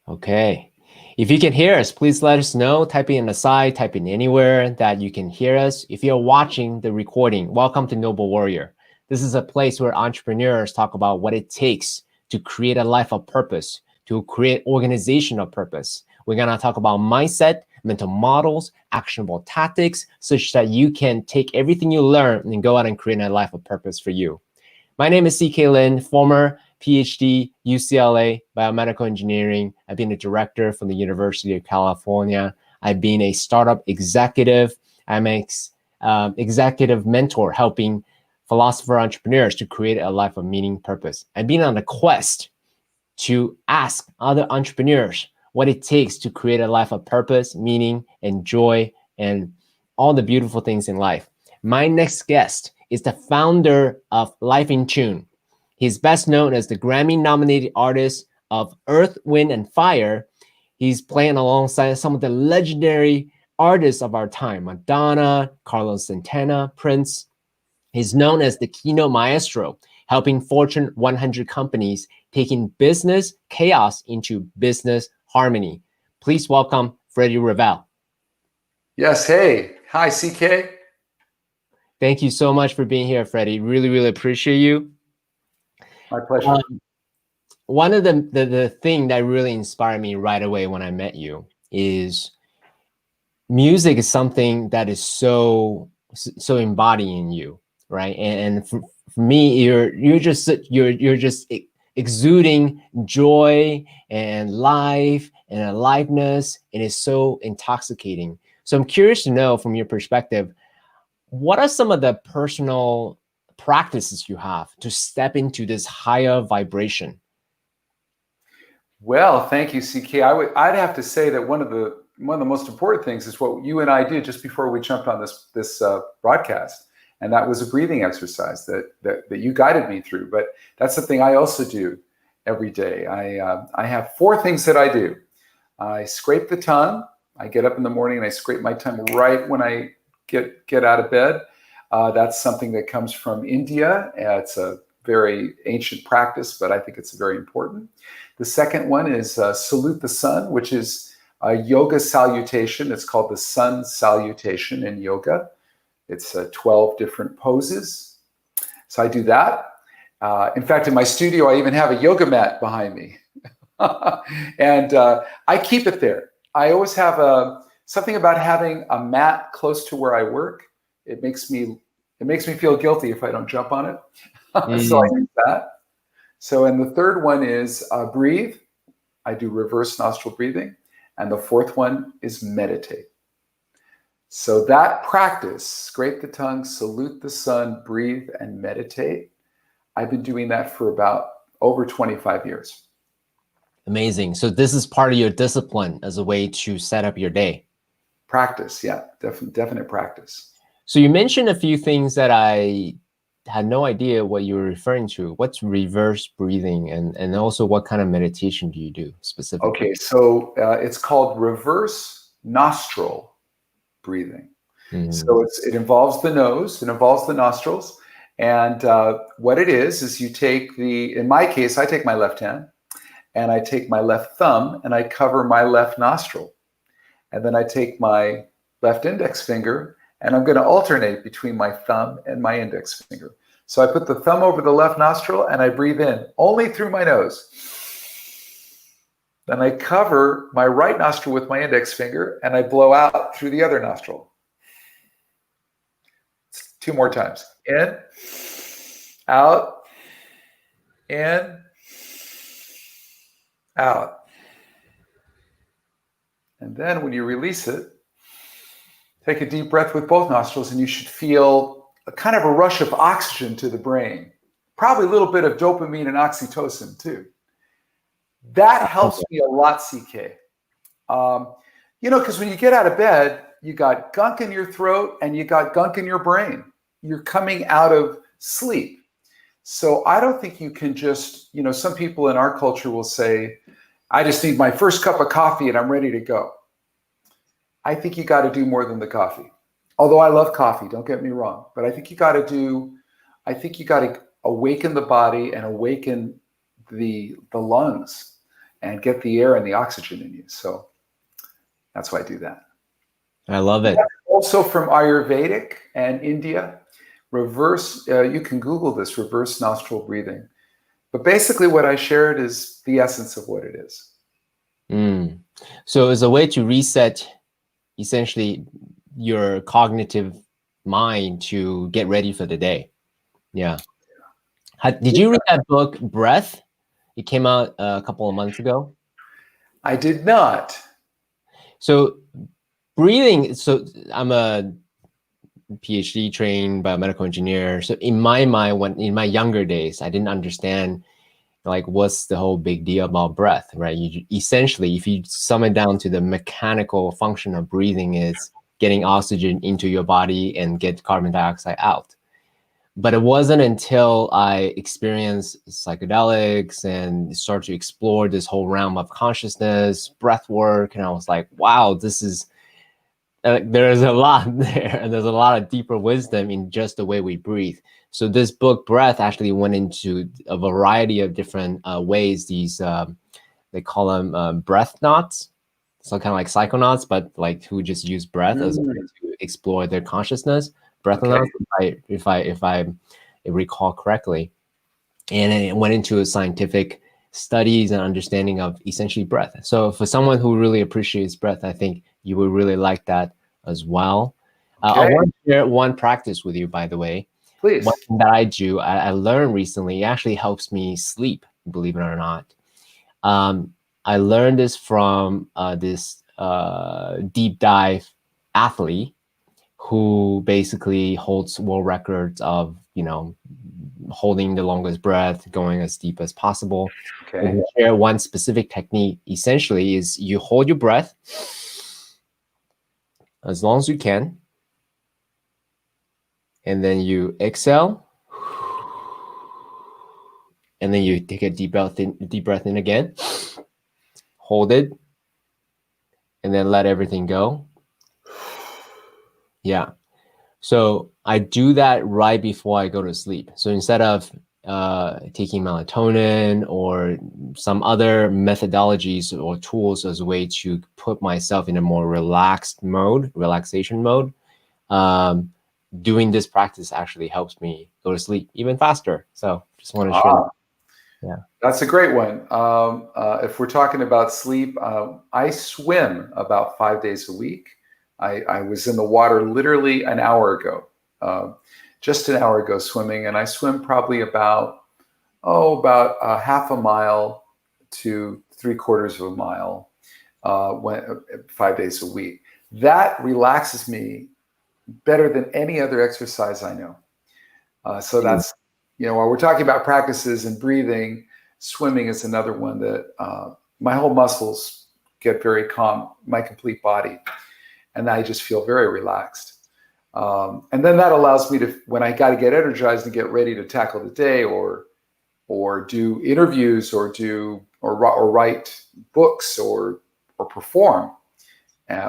Okay. If you can hear us, please let us know. Type in the side, type in anywhere that you can hear us. If you're watching the recording, welcome to Noble Warrior. This is a place where entrepreneurs talk about what it takes to create a life of purpose, to create organization of purpose. We're going to talk about mindset, mental models, actionable tactics, such that you can take everything you learn and go out and create a life of purpose for you. My name is CK Lin, former PhD, UCLA, biomedical engineering. I've been a director from the University of California. I've been a startup executive. I'm an executive mentor helping philosopher entrepreneurs to create a life of meaning, purpose. I've been on a quest to ask other entrepreneurs what it takes to create a life of purpose, meaning, and joy, and all the beautiful things in life. My next guest is the founder of Life in Tune. He's best known as the Grammy-nominated artist of Earth, Wind, and Fire. He's playing alongside some of the legendary artists of our time, Madonna, Carlos Santana, Prince. He's known as the Keynote Maestro, helping Fortune 100 companies taking business chaos into business harmony. Please welcome Freddie Ravel. Yes, hey. Hi, CK. Thank you so much for being here, Freddie. Really, really appreciate you. My pleasure. One of the thing that really inspired me right away when I met you is music is something that is so embodying you, right? And for me, you're just exuding joy and life and aliveness, and it's so intoxicating. So I'm curious to know from your perspective, what are some of the personal practices you have to step into this higher vibration? Well, thank you, CK. I'd have to say that one of the most important things is what you and I did just before we jumped on this broadcast, and that was a breathing exercise that you guided me through. But that's something I also do every day. I have 4 things that I do. I scrape the tongue. I get up in the morning and I scrape my tongue right when I get out of bed. That's something that comes from India. It's a very ancient practice, but I think it's very important. The second one is salute the sun, which is a yoga salutation. It's called the sun salutation in yoga. It's 12 different poses. So I do that. In fact, in my studio, I even have a yoga mat behind me. And I keep it there. I always have something about having a mat close to where I work. It makes me feel guilty if I don't jump on it. So I use that. So, and the third one is breathe. I do reverse nostril breathing. And the fourth one is meditate. So that practice, scrape the tongue, salute the sun, breathe, and meditate. I've been doing that for about over 25 years. Amazing. So this is part of your discipline as a way to set up your day. Practice, yeah, definite practice. So you mentioned a few things that I had no idea what you were referring to. What's reverse breathing, and also what kind of meditation do you do specifically? Okay, so it's called reverse nostril breathing. So it involves the nose, it involves the nostrils, and what it is you take in my case, I take my left hand and I take my left thumb and I cover my left nostril, and then I take my left index finger and I'm going to alternate between my thumb and my index finger. So I put the thumb over the left nostril and I breathe in only through my nose. Then I cover my right nostril with my index finger and I blow out through the other nostril. 2 more times. In, out, in, out. And then when you release it, take a deep breath with both nostrils and you should feel a kind of a rush of oxygen to the brain. Probably a little bit of dopamine and oxytocin too. That helps me a lot, CK. Because when you get out of bed, you got gunk in your throat and you got gunk in your brain. You're coming out of sleep. So I don't think you can just, some people in our culture will say, I just need my first cup of coffee and I'm ready to go. I think you got to do more than the coffee. Although I love coffee, don't get me wrong, but I think you got to awaken the body and awaken the lungs and get the air and the oxygen in you. So that's why I do that. I love it. Also from Ayurvedic and India, reverse, you can Google this, reverse nostril breathing. But basically what I shared is the essence of what it is. So it's a way to reset essentially your cognitive mind to get ready for the day. Yeah. Did you read that book, Breath? It came out a couple of months ago. I did not. So breathing, so I'm a PhD trained biomedical engineer. So in my mind, in my younger days, I didn't understand like what's the whole big deal about breath, right? You essentially, if you sum it down to the mechanical function of breathing, is getting oxygen into your body and get carbon dioxide out. But it wasn't until I experienced psychedelics and started to explore this whole realm of consciousness, breath work, and I was like, wow, this is there's a lot there, and there's a lot of deeper wisdom in just the way we breathe. So this book, Breath, actually went into a variety of different ways. These they call them breath knots, so kind of like psychonauts, but like who just use breath as a way to explore their consciousness. Breath knots, if I recall correctly, and it went into a scientific studies and understanding of essentially breath. So for someone who really appreciates breath, I think you would really like that as well. I want to share one practice with you, by the way. Please. One thing that I do, I learned recently, it actually helps me sleep, believe it or not. I learned this from this deep dive athlete who basically holds world records of, holding the longest breath, going as deep as possible. Okay. We'll share one specific technique. Essentially, is you hold your breath as long as you can, and then you exhale, and then you take a deep breath in again. Hold it, and then let everything go. Yeah. So I do that right before I go to sleep. So instead of taking melatonin or some other methodologies or tools as a way to put myself in a more relaxation mode, doing this practice actually helps me go to sleep even faster. So just want to share that. Yeah, that's a great one. If we're talking about sleep, I swim about 5 days a week. I was in the water literally an hour ago, just an hour ago swimming, and I swim probably about a half a mile to 3/4 of a mile 5 days a week. That relaxes me better than any other exercise I know. So that's, while we're talking about practices and breathing, swimming is another one that my whole muscles get very calm, my complete body. And I just feel very relaxed. And then that allows me to, when I got to get energized and get ready to tackle the day or do interviews or write books or perform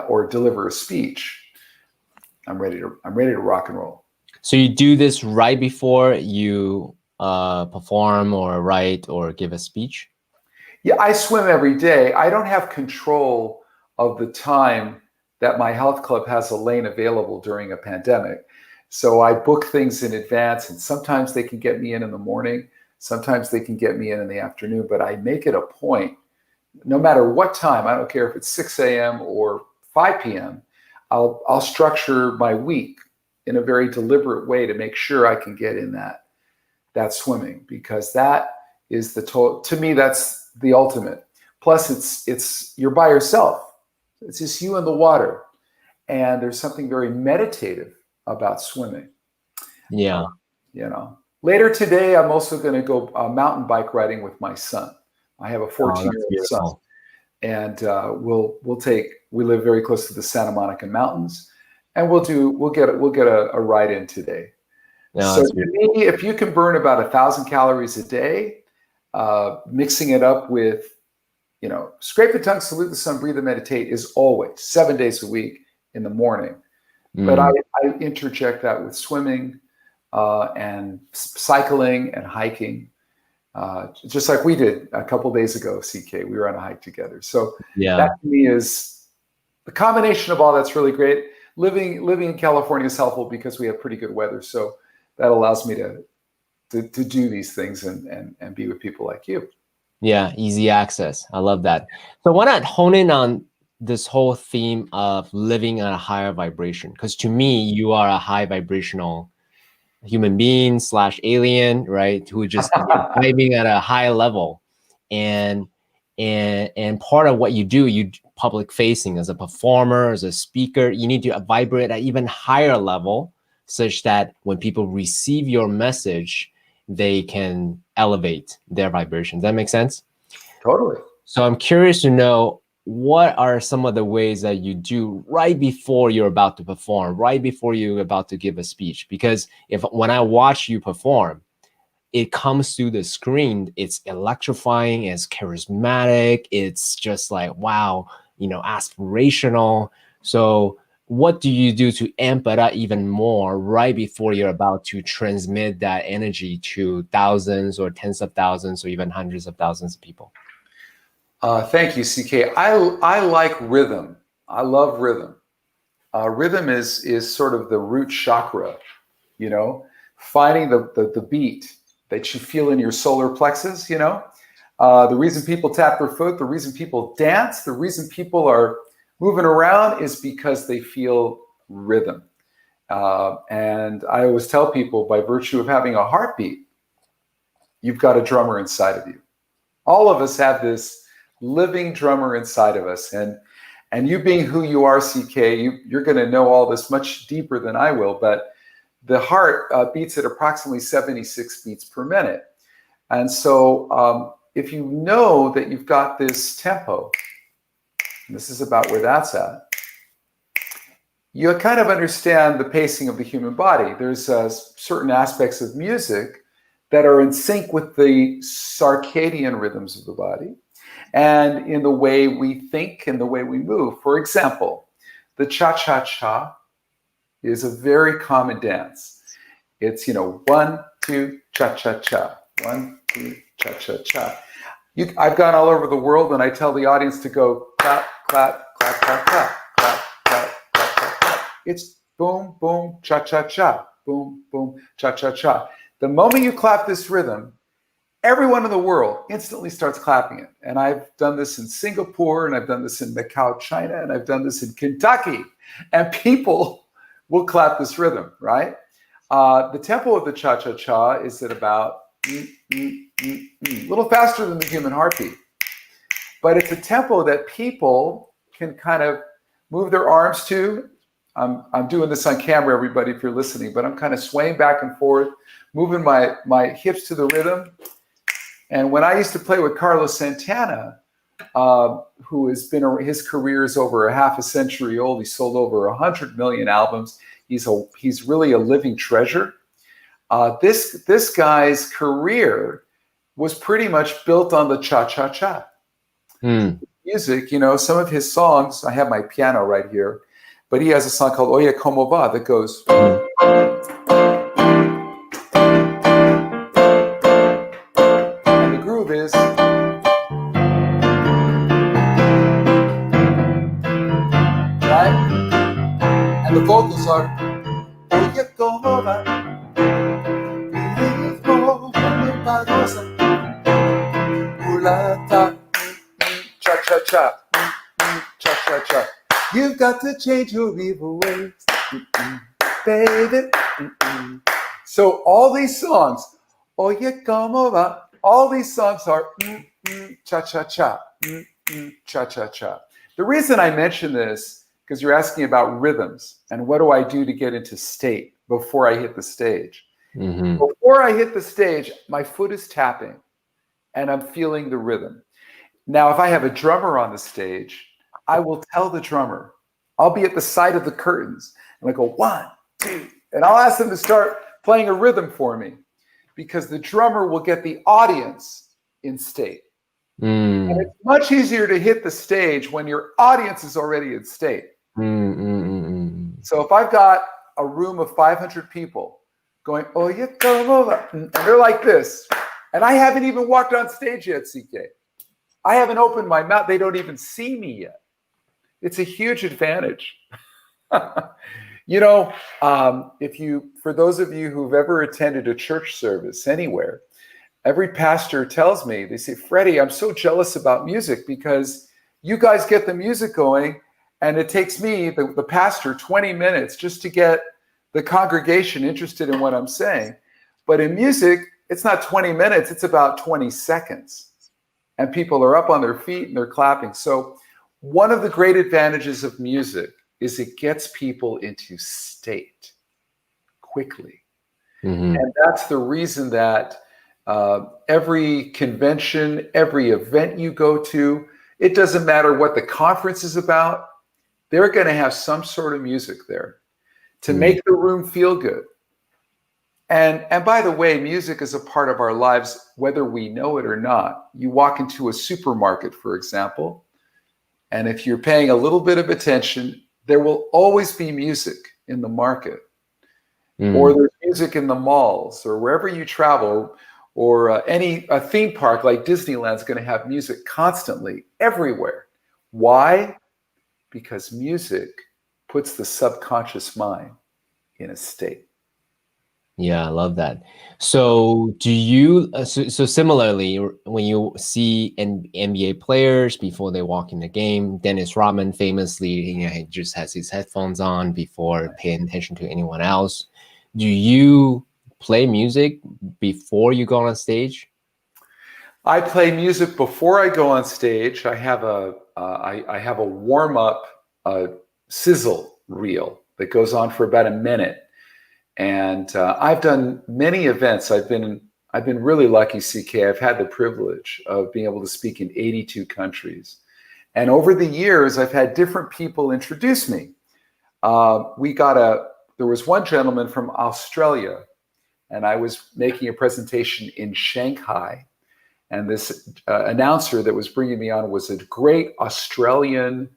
or deliver a speech, I'm ready to rock and roll. So you do this right before you perform or write or give a speech? Yeah, I swim every day. I don't have control of the time that my health club has a lane available during a pandemic. So I book things in advance, and sometimes they can get me in the morning. Sometimes they can get me in the afternoon, but I make it a point, no matter what time, I don't care if it's 6 a.m. or 5 p.m., I'll structure my week in a very deliberate way to make sure I can get in that swimming, because that is to me, that's the ultimate. Plus it's you're by yourself. It's just you in the water. And there's something very meditative about swimming. Yeah. Later today, I'm also going to go mountain bike riding with my son. I have a 14-year-old son. And we live very close to the Santa Monica Mountains, and we'll get a ride in today. No, so to me, if you can burn about 1,000 calories a day, mixing it up with, scrape the tongue, salute the sun, breathe and meditate is always 7 days a week in the morning. But I interject that with swimming and cycling and hiking. just like we did a couple days ago, CK. We were on a hike together. So Yeah. that to me is the combination of all that's really great. Living in California is helpful because we have pretty good weather. So that allows me to do these things and be with people like you. Yeah, easy access. I love that. So why not hone in on this whole theme of living at a higher vibration? Because to me, you are a high vibrational human being slash alien, right? Who just vibing at a high level. And part of what you do, you public facing as a performer, as a speaker, you need to vibrate at even higher level such that when people receive your message, they can elevate their vibration. Does that make sense? Totally. So I'm curious to know, what are some of the ways that you do right before you're about to perform, right before you're about to give a speech? Because when I watch you perform, it comes through the screen, it's electrifying, it's charismatic, it's just like, wow, aspirational. So what do you do to amp it up even more right before you're about to transmit that energy to thousands or tens of thousands or even hundreds of thousands of people? Thank you, CK. I like rhythm. I love rhythm. Rhythm is sort of the root chakra, finding the beat that you feel in your solar plexus, the reason people tap their foot, the reason people dance, the reason people are moving around is because they feel rhythm. And I always tell people, by virtue of having a heartbeat, you've got a drummer inside of you. All of us have this living drummer inside of us. And you being who you are, CK, you're going to know all this much deeper than I will, but the heart beats at approximately 76 beats per minute. And so if you know that you've got this tempo, and this is about where that's at, you kind of understand the pacing of the human body. There's certain aspects of music that are in sync with the circadian rhythms of the body and in the way we think and the way we move. For example, the cha-cha-cha is a very common dance. It's, 1, 2, cha-cha-cha, 1, 2, cha-cha-cha. I've gone all over the world and I tell the audience to go clap, clap, clap, clap, clap, clap, clap, clap, clap, clap. It's boom, boom, cha-cha-cha, boom, boom, cha-cha-cha. The moment you clap this rhythm, everyone in the world instantly starts clapping it. And I've done this in Singapore, and I've done this in Macau, China, and I've done this in Kentucky. And people will clap this rhythm, right? The tempo of the cha-cha-cha is at about a little faster than the human heartbeat. But it's a tempo that people can kind of move their arms to. I'm doing this on camera, everybody, if you're listening, but I'm kind of swaying back and forth, moving my hips to the rhythm. And when I used to play with Carlos Santana, who has been, his career is over a half a century old. He sold over 100 million albums. He's really a living treasure. This guy's career was pretty much built on the cha-cha-cha. Music, some of his songs, I have my piano right here, but he has a song called Oye Como Va that goes... And the groove is... Right? And the vocals are... Oye Como Va, cha-cha-cha, cha-cha-cha. You've got to change your evil ways, baby. So all these songs, Oye Como Va, all these songs are cha-cha-cha, cha-cha-cha. The reason I mention this, because you're asking about rhythms and what do I do to get into state before I hit the stage. Mm-hmm. Before I hit the stage, my foot is tapping and I'm feeling the rhythm. Now, if I have a drummer on the stage, I will tell the drummer, I'll be at the side of the curtains and I go 1, 2, and I'll ask them to start playing a rhythm for me because the drummer will get the audience in state. And it's much easier to hit the stage when your audience is already in state. So if I've got a room of 500 people going, Oye, como va, and they're like this, And I haven't even walked on stage yet, CK. I haven't opened my mouth. They don't even see me yet. It's a huge advantage. You know, for those of you who've ever attended a church service anywhere, every pastor tells me, they say, Freddie, I'm so jealous about music because you guys get the music going and it takes me, the pastor, 20 minutes just to get the congregation interested in what I'm saying. But in music, it's not 20 minutes, it's about 20 seconds. And people are up on their feet and they're clapping. So one of the great advantages of music is it gets people into state quickly. Mm-hmm. And that's the reason that every convention, every event you go to, it doesn't matter what the conference is about, they're going to have some sort of music there to make the room feel good. And by the way, music is a part of our lives, whether we know it or not. You walk into a supermarket, for example, and if you're paying a little bit of attention, there will always be music in the market, or there's music in the malls, or wherever you travel, or a theme park like Disneyland is going to have music constantly, everywhere. Why? Because music puts the subconscious mind in a state. Yeah, I love that. So do you, so similarly, when you see NBA players before they walk in the game, Dennis Rodman famously, he just has his headphones on before paying attention to anyone else. Do you play music before you go on stage? I play music before I go on stage. I have a warm-up sizzle reel that goes on for about a minute. And I've done many events. I've been really lucky, CK. I've had the privilege of being able to speak in 82 countries. And over the years, I've had different people introduce me. There was one gentleman from Australia, and I was making a presentation in Shanghai. And this announcer that was bringing me on was a great Australian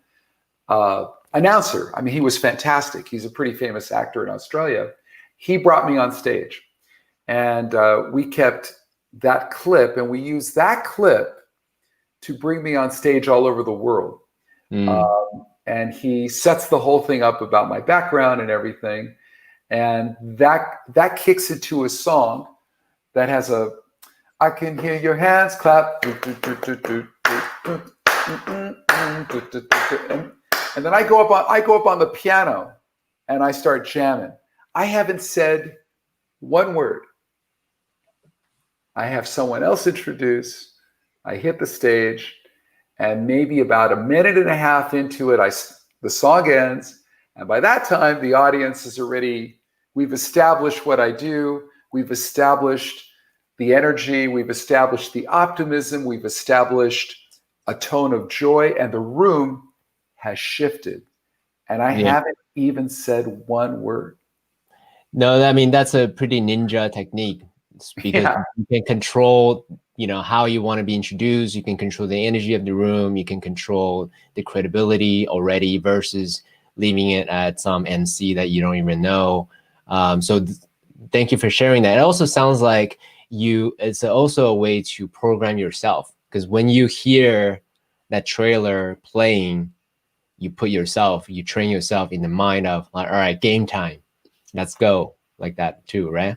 announcer. I mean, he was fantastic. He's a pretty famous actor in Australia. He brought me on stage, and we kept that clip, and we used that clip to bring me on stage all over the world. And he sets the whole thing up about my background and everything. And that kicks into a song that has I can hear your hands clap. And then I go up on the piano and I start jamming. I haven't said one word. I have someone else introduce. I hit the stage, and maybe about a minute and a half into it, the song ends. And by that time, the audience is already, we've established what I do. We've established the energy. We've established the optimism. We've established a tone of joy, and the room has shifted. And I haven't even said one word. No, I mean, that's a pretty ninja technique because you can control, how you want to be introduced. You can control the energy of the room. You can control the credibility already versus leaving it at some MC that you don't even know. So thank you for sharing that. It also sounds like it's also a way to program yourself, because when you hear that trailer playing, you train yourself in the mind of, all right, game time. Let's go, like that too, right?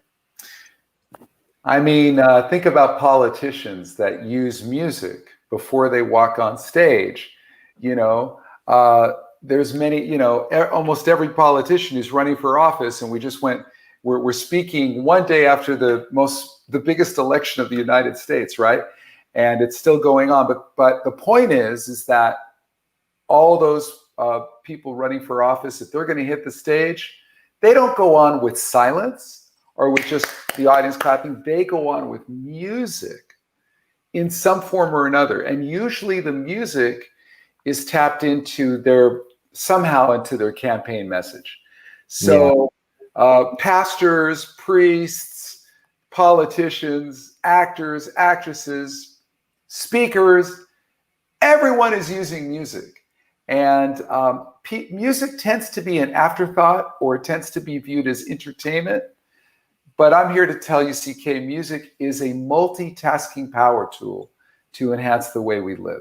I mean, think about politicians that use music before they walk on stage. There's many, almost every politician who's running for office, and we're speaking one day after the biggest election of the United States, right? And it's still going on. But the point is that all those people running for office, if they're going to hit the stage, they don't go on with silence or with just the audience clapping. They go on with music in some form or another. And usually the music is tapped into their campaign message. So pastors, priests, politicians, actors, actresses, speakers, everyone is using music. And music tends to be an afterthought, or it tends to be viewed as entertainment. But I'm here to tell you, CK, music is a multitasking power tool to enhance the way we live.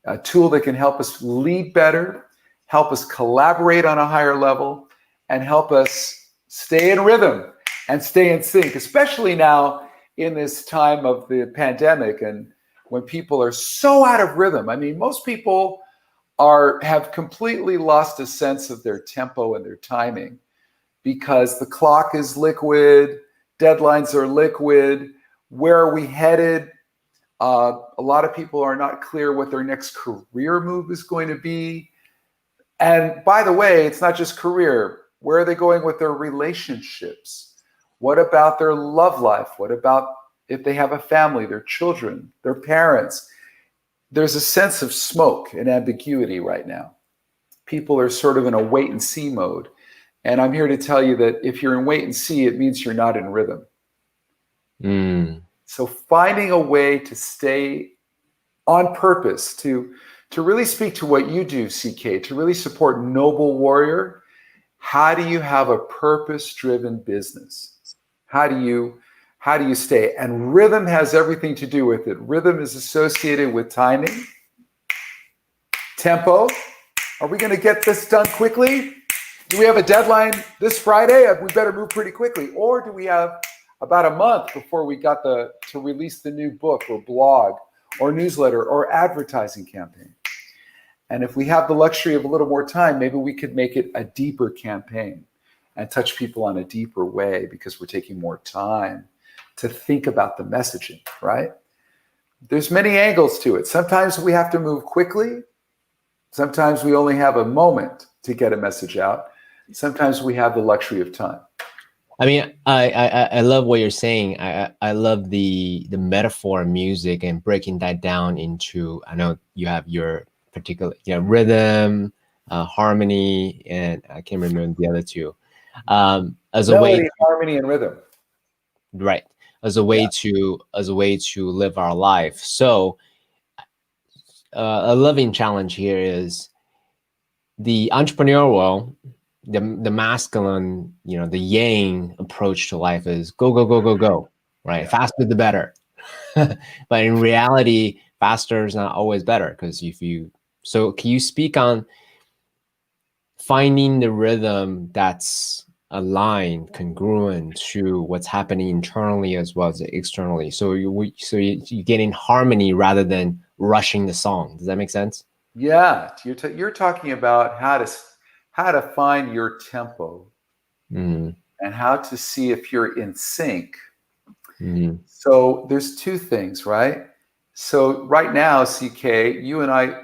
A tool that can help us lead better, help us collaborate on a higher level, and help us stay in rhythm and stay in sync, especially now in this time of the pandemic and when people are so out of rhythm. I mean, most people have completely lost a sense of their tempo and their timing because the clock is liquid, deadlines are liquid. Where are we headed? A lot of people are not clear what their next career move is going to be. And by the way, it's not just career. Where are they going with their relationships? What about their love life? What about if they have a family, their children, their parents? There's a sense of smoke and ambiguity right now. People are sort of in a wait and see mode. And I'm here to tell you that if you're in wait and see, it means you're not in rhythm. So finding a way to stay on purpose, to really speak to what you do, CK, to really support Noble Warrior. How do you have a purpose-driven business? How do you stay? And rhythm has everything to do with it. Rhythm is associated with timing, tempo. Are we going to get this done quickly? Do we have a deadline this Friday? We better move pretty quickly. Or do we have about a month before we got to release the new book or blog or newsletter or advertising campaign? And if we have the luxury of a little more time, maybe we could make it a deeper campaign and touch people on a deeper way because we're taking more time to think about the messaging, right? There's many angles to it. Sometimes we have to move quickly. Sometimes we only have a moment to get a message out. Sometimes we have the luxury of time. I mean, I love what you're saying. I love the metaphor of music and breaking that down into, I know you have your particular, rhythm, harmony, and I can't remember the other two. As a way, harmony, and rhythm. Right. As a way to live our life. So a living challenge here is the entrepreneurial, the masculine, the yang approach to life is go, go, go, go, go, right? Yeah. Faster the better. But in reality, faster is not always better because so can you speak on finding the rhythm that's aligned, congruent to what's happening internally as well as externally? So you get in harmony rather than rushing the song. Does that make sense? Yeah, you're talking about how to find your tempo and how to see if you're in sync. So there's two things, right? So right now, CK, you and I,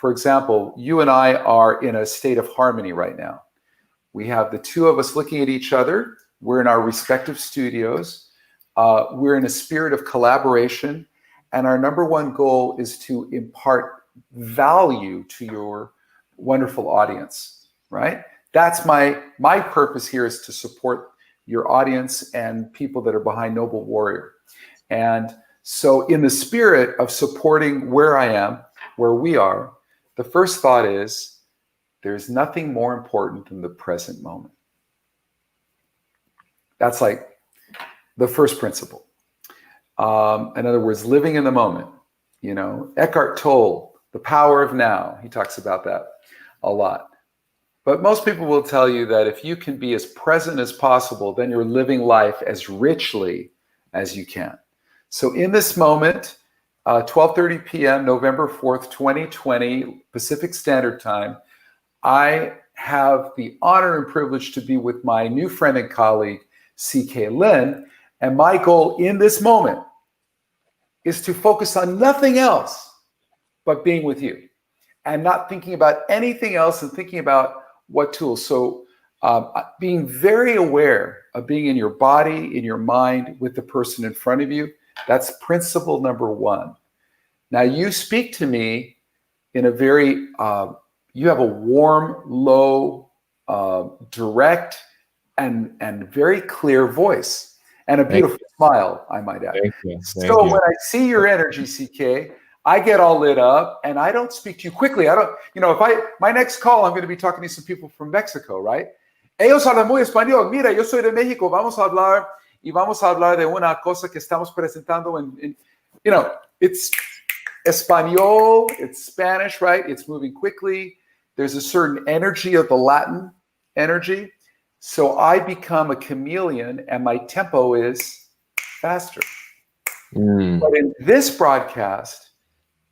for example, you and I are in a state of harmony right now. We have the two of us looking at each other. We're in our respective studios. We're in a spirit of collaboration. And our number one goal is to impart value to your wonderful audience, right? That's my purpose here, is to support your audience and people that are behind Noble Warrior. And so in the spirit of supporting where I am, where we are, the first thought is there's nothing more important than the present moment. That's like the first principle. In other words, living in the moment. Eckhart Tolle, the power of now. He talks about that a lot. But most people will tell you that if you can be as present as possible, then you're living life as richly as you can. So in this moment, 12:30 p.m., November 4th, 2020, Pacific Standard Time, I have the honor and privilege to be with my new friend and colleague, CK Lin. And my goal in this moment is to focus on nothing else but being with you and not thinking about anything else and thinking about what tools. So being very aware of being in your body, in your mind, with the person in front of you, that's principle number one. Now you speak to me in a very, you have a warm, low, direct, and very clear voice and a beautiful smile, I might add. Thank you. So when I see your energy, CK, I get all lit up and I don't speak to you quickly. I don't, if my next call, I'm going to be talking to some people from Mexico, right? Ellos hablan muy español. Mira, yo soy de México. Vamos a hablar de una cosa que estamos presentando you know, it's Espanol, it's Spanish, right? It's moving quickly. There's a certain energy of the Latin energy. So I become a chameleon and my tempo is faster. But in this broadcast,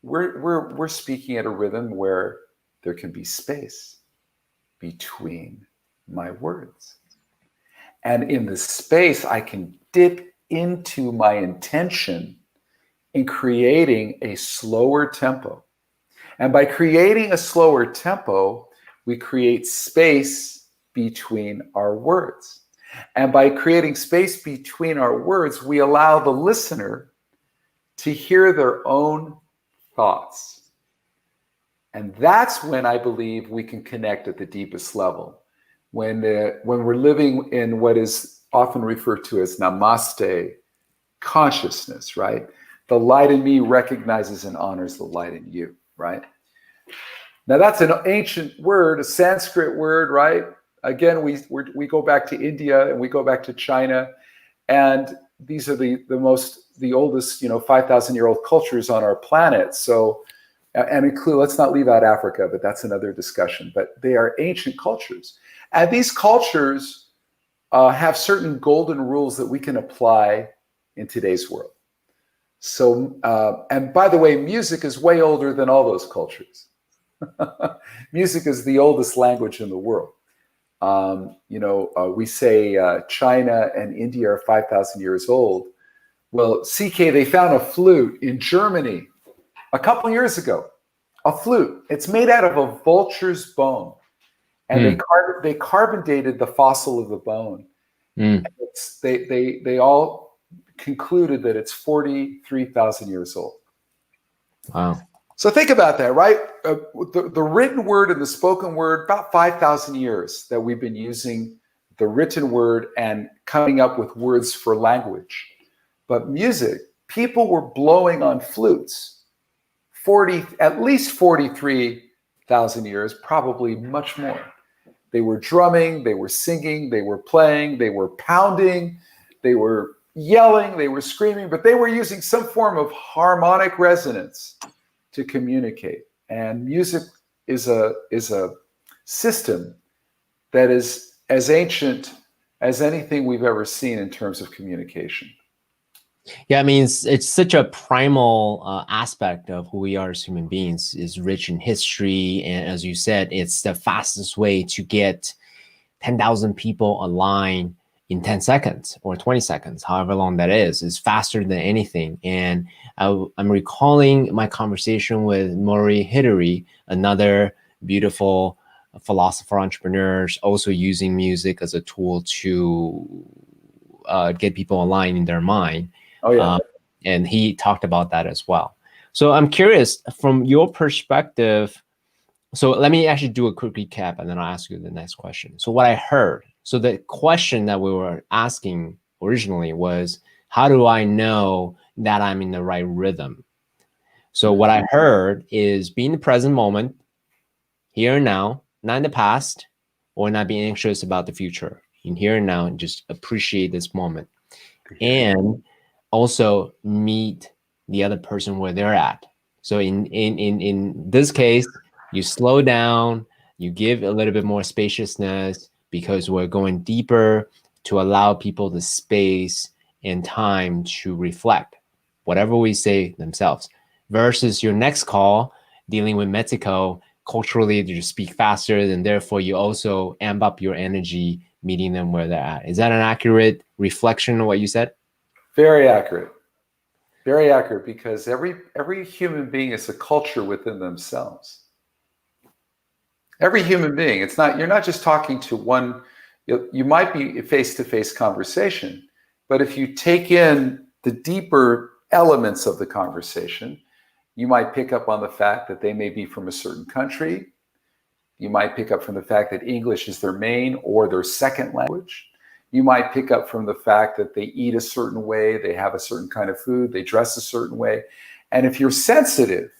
we're speaking at a rhythm where there can be space between my words. And in the space, I can dip into my intention in creating a slower tempo. And by creating a slower tempo, we create space between our words. And by creating space between our words, we allow the listener to hear their own thoughts. And that's when I believe we can connect at the deepest level. When we're living in what is often referred to as namaste consciousness, right? The light in me recognizes and honors the light in you, right? Now that's an ancient word, a Sanskrit word, right? Again, we go back to India and we go back to China, and these are the oldest, 5,000-year-old cultures on our planet. So, and include, let's not leave out Africa, but that's another discussion. But they are ancient cultures, and these cultures have certain golden rules that we can apply in today's world. So, and by the way, music is way older than all those cultures. Music is the oldest language in the world. We say China and India are 5,000 years old. Well, CK, they found a flute in Germany a couple years ago. A flute. It's made out of a vulture's bone, and they carbon dated the fossil of the bone. And they all concluded that it's 43,000 years old. Wow. So think about that, right? The written word and the spoken word, about 5,000 years that we've been using the written word and coming up with words for language. But music, people were blowing on flutes at least 43,000 years, probably much more. They were drumming, they were singing, they were playing, they were pounding, they were yelling, they were screaming, but they were using some form of harmonic resonance to communicate. And music is a system that is as ancient as anything we've ever seen in terms of communication. Yeah, I mean, it's such a primal aspect of who we are as human beings. Is rich in history, and as you said, it's the fastest way to get 10,000 people aligned in 10 seconds or 20 seconds, however long that is faster than anything. And I'm recalling my conversation with Mori Hidari, another beautiful philosopher entrepreneur, also using music as a tool to get people aligned in their mind. Oh, yeah. And he talked about that as well. So I'm curious, from your perspective, so let me actually do a quick recap and then I'll ask you the next question. So what I heard, so the question that we were asking originally was, how do I know that I'm in the right rhythm? So what I heard is be in the present moment, here and now, not in the past, or not be anxious about the future. In here and now, and just appreciate this moment. And also meet the other person where they're at. So in this case, you slow down, you give a little bit more spaciousness because we're going deeper to allow people the space and time to reflect whatever we say themselves. Versus your next call dealing with Mexico, culturally they just speak faster, and therefore you also amp up your energy meeting them where they're at. Is that an accurate reflection of what you said? Very accurate. Very accurate, because every human being is a culture within themselves. Every human being. It's not, you're not just talking to one, you might be a face-to-face conversation, but if you take in the deeper elements of the conversation, you might pick up on the fact that they may be from a certain country. You might pick up from the fact that English is their main or their second language. You might pick up from the fact that they eat a certain way, they have a certain kind of food, they dress a certain way. And if you're sensitive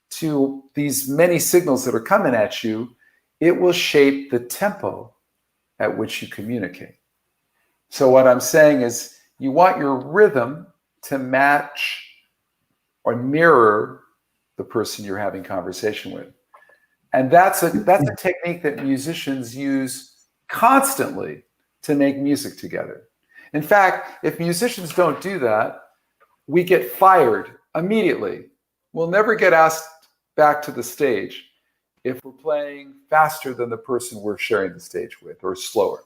to these many signals that are coming at you, it will shape the tempo at which you communicate. So what I'm saying is you want your rhythm to match or mirror the person you're having conversation with. And that's a technique that musicians use constantly to make music together. In fact, if musicians don't do that, we get fired immediately. We'll never get asked back to the stage if we're playing faster than the person we're sharing the stage with, or slower.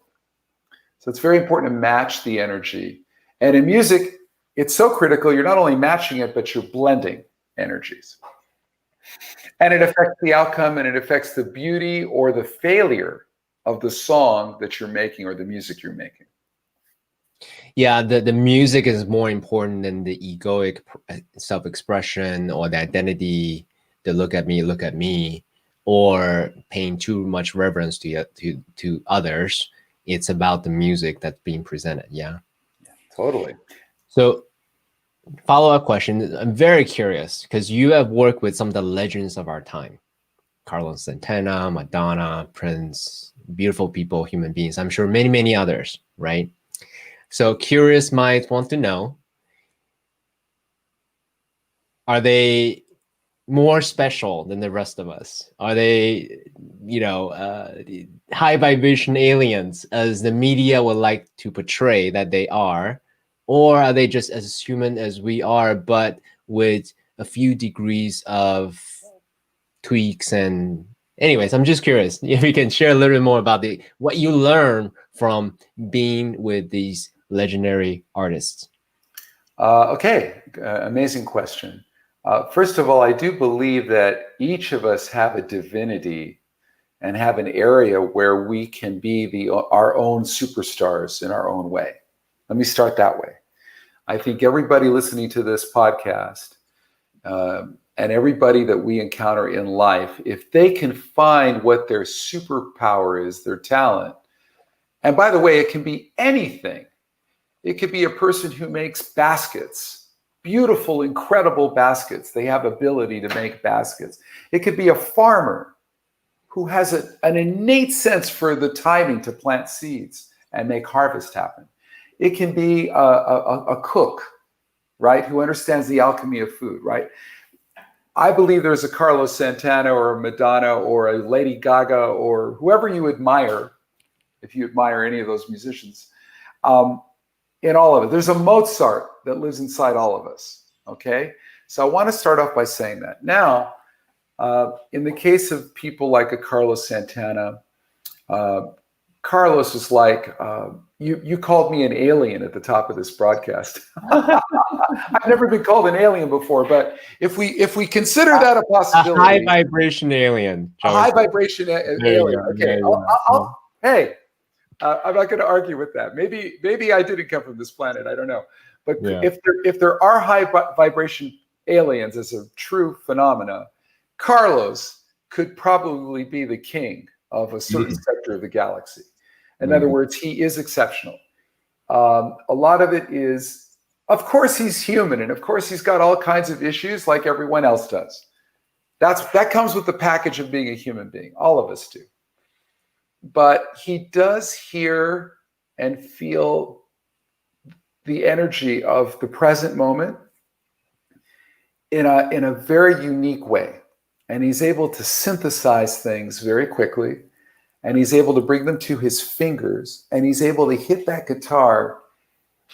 So it's very important to match the energy. And in music, it's so critical. You're not only matching it, but you're blending energies. And it affects the outcome, and it affects the beauty or the failure of the song that you're making or the music you're making. Yeah, the music is more important than the egoic self-expression or the identity, the look at me, or paying too much reverence to others. It's about the music that's being presented. Yeah, totally. So follow-up question. I'm very curious because you have worked with some of the legends of our time. Carlos Santana, Madonna, Prince, beautiful people, human beings. I'm sure many, many others, right? So curious minds want to know, are they more special than the rest of us? Are they, high vibration aliens as the media would like to portray that they are? Or are they just as human as we are, but with a few degrees of tweaks? And anyways, I'm just curious if you can share a little bit more about what you learn from being with these legendary artists. Okay, amazing question. First of all, I do believe that each of us have a divinity and have an area where we can be our own superstars in our own way. Let me start that way. I think everybody listening to this podcast and everybody that we encounter in life, if they can find what their superpower is, their talent, and by the way, it can be anything. It could be a person who makes baskets, beautiful, incredible baskets. They have ability to make baskets. It could be a farmer who has an innate sense for the timing to plant seeds and make harvest happen. It can be a cook, right, who understands the alchemy of food, right? I believe there's a Carlos Santana or a Madonna or a Lady Gaga or whoever you admire, if you admire any of those musicians, in all of it. There's a Mozart that lives inside all of us, okay? So I want to start off by saying that. Now, in the case of people like a Carlos Santana, Carlos is like, you called me an alien at the top of this broadcast. I've never been called an alien before, but if we consider that a possibility. A high vibration alien. A high vibration alien. Okay. Hey, I'm not going to argue with that. Maybe I didn't come from this planet. I don't know. But yeah. if there are high vibration aliens as a true phenomena, Carlos could probably be the king of a certain sector of the galaxy. In other words, he is exceptional. A lot of it is, of course, he's human, and of course, he's got all kinds of issues like everyone else does. That comes with the package of being a human being. All of us do. But he does hear and feel the energy of the present moment in a very unique way. And he's able to synthesize things very quickly, and he's able to bring them to his fingers, and he's able to hit that guitar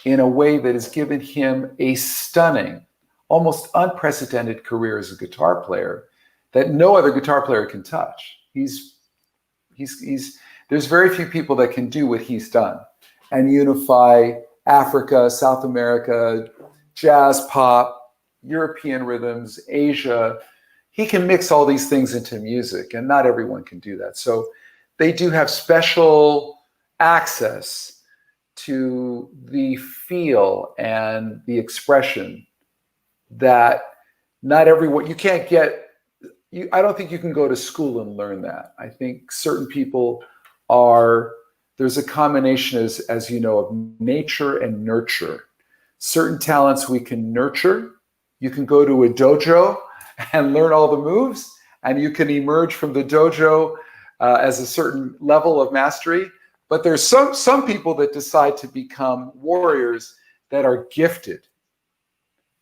in a way that has given him a stunning, almost unprecedented career as a guitar player that no other guitar player can touch. There's very few people that can do what he's done and unify Africa, South America, jazz, pop, European rhythms, Asia. He can mix all these things into music, and not everyone can do that. So they do have special access to the feel and the expression that not everyone, you can't get. I don't think you can go to school and learn that. I think certain people there's a combination, as you know, of nature and nurture. Certain talents we can nurture. You can go to a dojo and learn all the moves, and you can emerge from the dojo as a certain level of mastery. But there's some people that decide to become warriors that are gifted,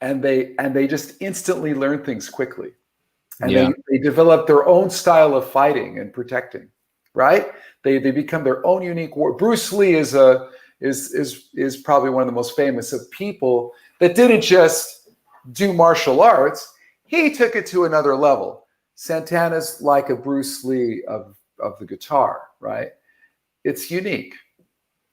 and they just instantly learn things quickly, and they develop their own style of fighting and protecting, right? They become their own unique war. Bruce Lee is probably one of the most famous of people that didn't just do martial arts. He took it to another level. Santana's like a Bruce Lee of the guitar, right? It's unique.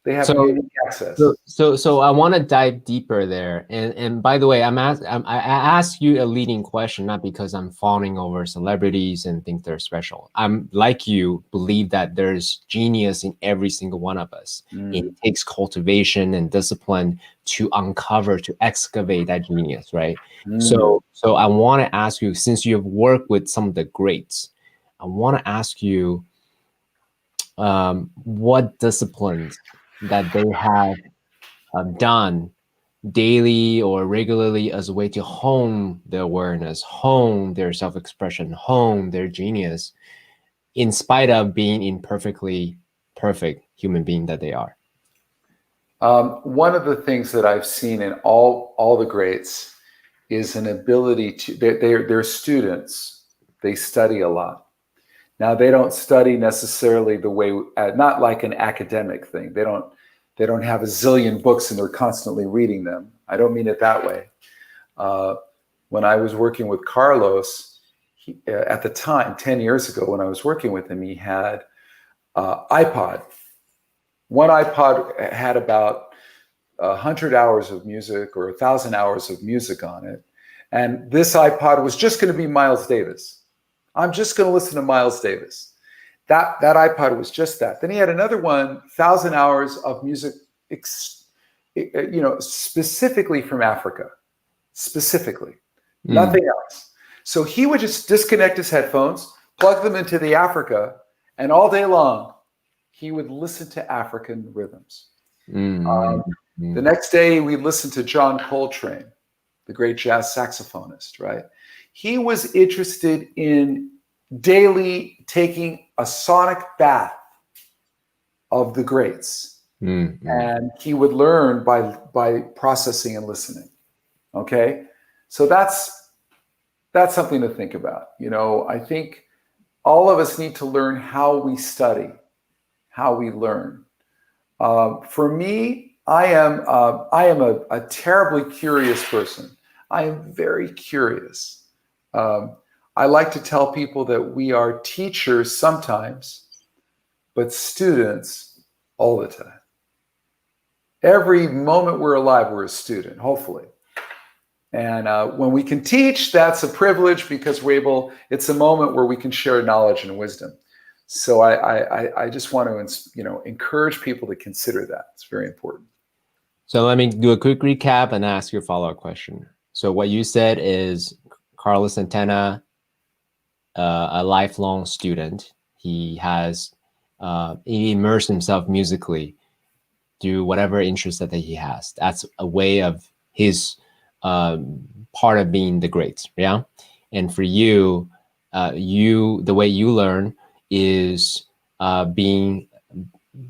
They have unique access. So I want to dive deeper there. And by the way, I ask you a leading question, not because I'm fawning over celebrities and think they're special. I'm like you, believe that there's genius in every single one of us. It takes cultivation and discipline to uncover, to excavate that genius, right? So I want to ask you, since you have worked with some of the greats, I want to ask you what disciplines that they have done daily or regularly as a way to hone their awareness, hone their self-expression, hone their genius, in spite of being imperfectly perfect human being that they are. One of the things that I've seen in all the greats is an ability to, they're students, they study a lot. Now, they don't study necessarily the way, not like an academic thing. They don't have a zillion books and they're constantly reading them. I don't mean it that way. When I was working with Carlos, at the time, 10 years ago, when I was working with him, he had iPod. One iPod had about 100 hours of music or 1,000 hours of music on it. And this iPod was just going to be Miles Davis. I'm just going to listen to Miles Davis. That iPod was just that. Then he had another 1,000 hours of music, specifically from Africa, specifically, nothing else. So he would just disconnect his headphones, plug them into the Africa, and all day long, he would listen to African rhythms. The next day, we'd listen to John Coltrane, the great jazz saxophonist, right? He was interested in daily taking a sonic bath of the greats. And he would learn by processing and listening. Okay? So that's something to think about. I think all of us need to learn how we study, how we learn. For me, I am a terribly curious person. I am very curious. I like to tell people that we are teachers sometimes, but students all the time. Every moment we're alive, we're a student, hopefully. And when we can teach, that's a privilege because it's a moment where we can share knowledge and wisdom. So I just want to, encourage people to consider that. It's very important. So let me do a quick recap and ask you a follow-up question. So what you said is Carlos Santana, a lifelong student. He has he immersed himself musically through whatever interest that he has. That's a way of his part of being the great, yeah? And for you, the way you learn is being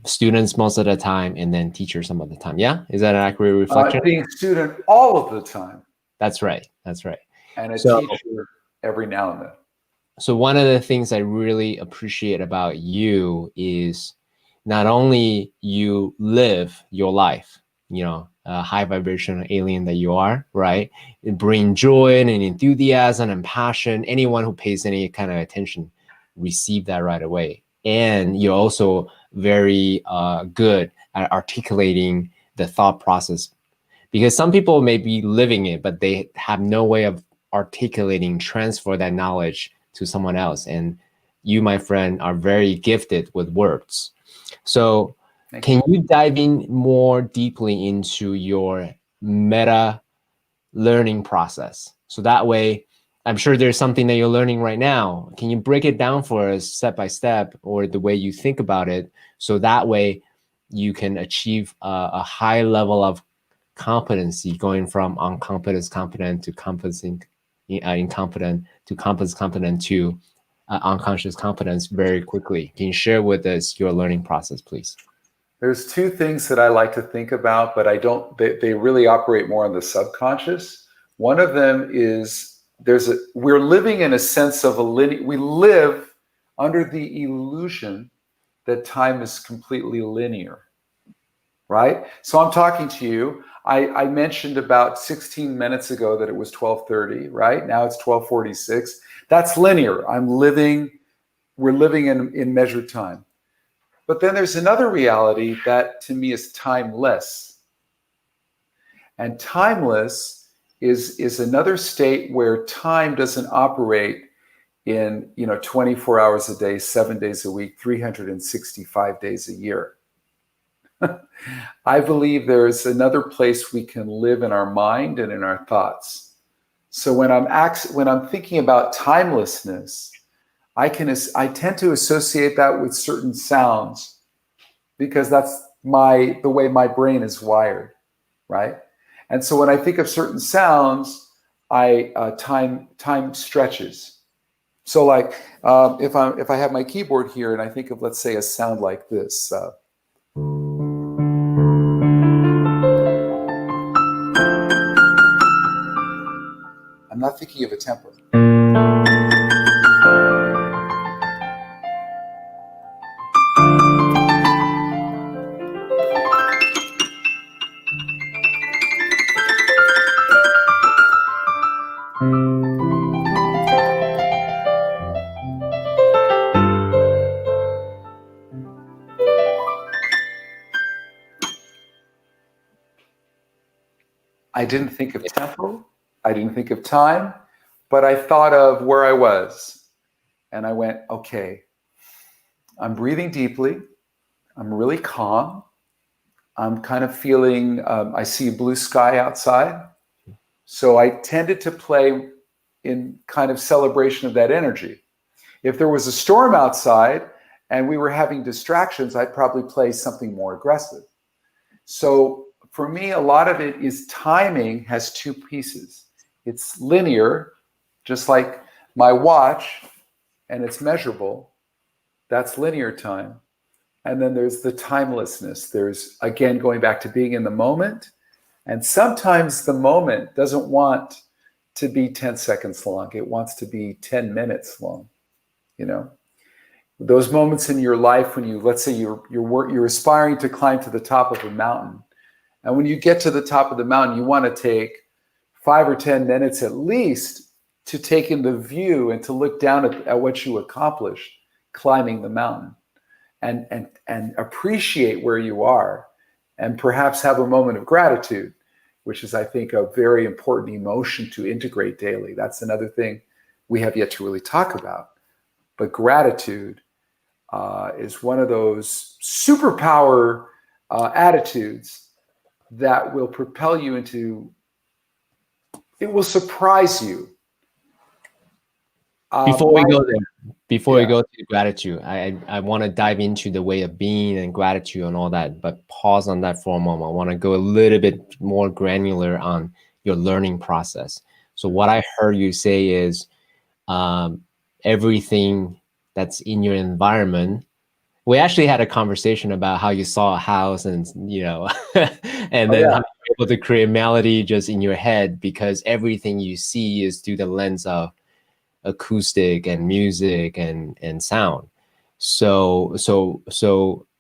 students most of the time and then teachers some of the time, yeah? Is that an accurate reflection? Being student all of the time. That's right, that's right. And a teacher every now and then. So one of the things I really appreciate about you is not only you live your life, a high vibrational alien that you are, right? It bring joy and enthusiasm and passion. Anyone who pays any kind of attention receive that right away. And you're also very good at articulating the thought process, because some people may be living it, but they have no way of articulating, transfer that knowledge to someone else. And you, my friend, are very gifted with words. So can you dive in more deeply into your meta learning process? So that way, I'm sure there's something that you're learning right now. Can you break it down for us step by step, or the way you think about it? So that way you can achieve a high level of competency, going from uncompetent competent to competent incompetent to competent to unconscious competence very quickly. Can you share with us your learning process, please? There's two things that I like to think about, but I don't, they really operate more on the subconscious. One of them is we're living in a sense of we live under the illusion that time is completely linear, right? So I'm talking to you. I mentioned about 16 minutes ago that it was 12:30, right? Now it's 12:46. That's linear. We're living in measured time. But then there's another reality that to me is timeless. And timeless is another state where time doesn't operate in 24 hours a day, 7 days a week, 365 days a year. I believe there's another place we can live in our mind and in our thoughts. So when I'm thinking about timelessness, I tend to associate that with certain sounds because that's the way my brain is wired, right? And so when I think of certain sounds, time stretches. So like if I have my keyboard here and I think of, let's say, a sound like this. I'm not thinking of a tempo. I didn't think of tempo, I didn't think of time, but I thought of where I was. And I went, okay, I'm breathing deeply. I'm really calm. I'm kind of feeling, I see blue sky outside. So I tended to play in kind of celebration of that energy. If there was a storm outside and we were having distractions, I'd probably play something more aggressive. So for me, a lot of it is timing has two pieces. It's linear, just like my watch, and it's measurable. That's linear time. And then there's the timelessness. There's, again, going back to being in the moment. And sometimes the moment doesn't want to be 10 seconds long. It wants to be 10 minutes long, Those moments in your life when let's say you're aspiring to climb to the top of a mountain. And when you get to the top of the mountain, you want to take 5 or 10 minutes at least to take in the view and to look down at what you accomplished climbing the mountain and appreciate where you are and perhaps have a moment of gratitude, which is, I think, a very important emotion to integrate daily. That's another thing we have yet to really talk about. But gratitude is one of those superpower attitudes that will propel you it will surprise you. Before we go to gratitude, I want to dive into the way of being and gratitude and all that, but pause on that for a moment. I want to go a little bit more granular on your learning process. So what I heard you say is everything that's in your environment. We actually had a conversation about how you saw a house and, and then how you're able to create melody just in your head because everything you see is through the lens of acoustic and music and sound. So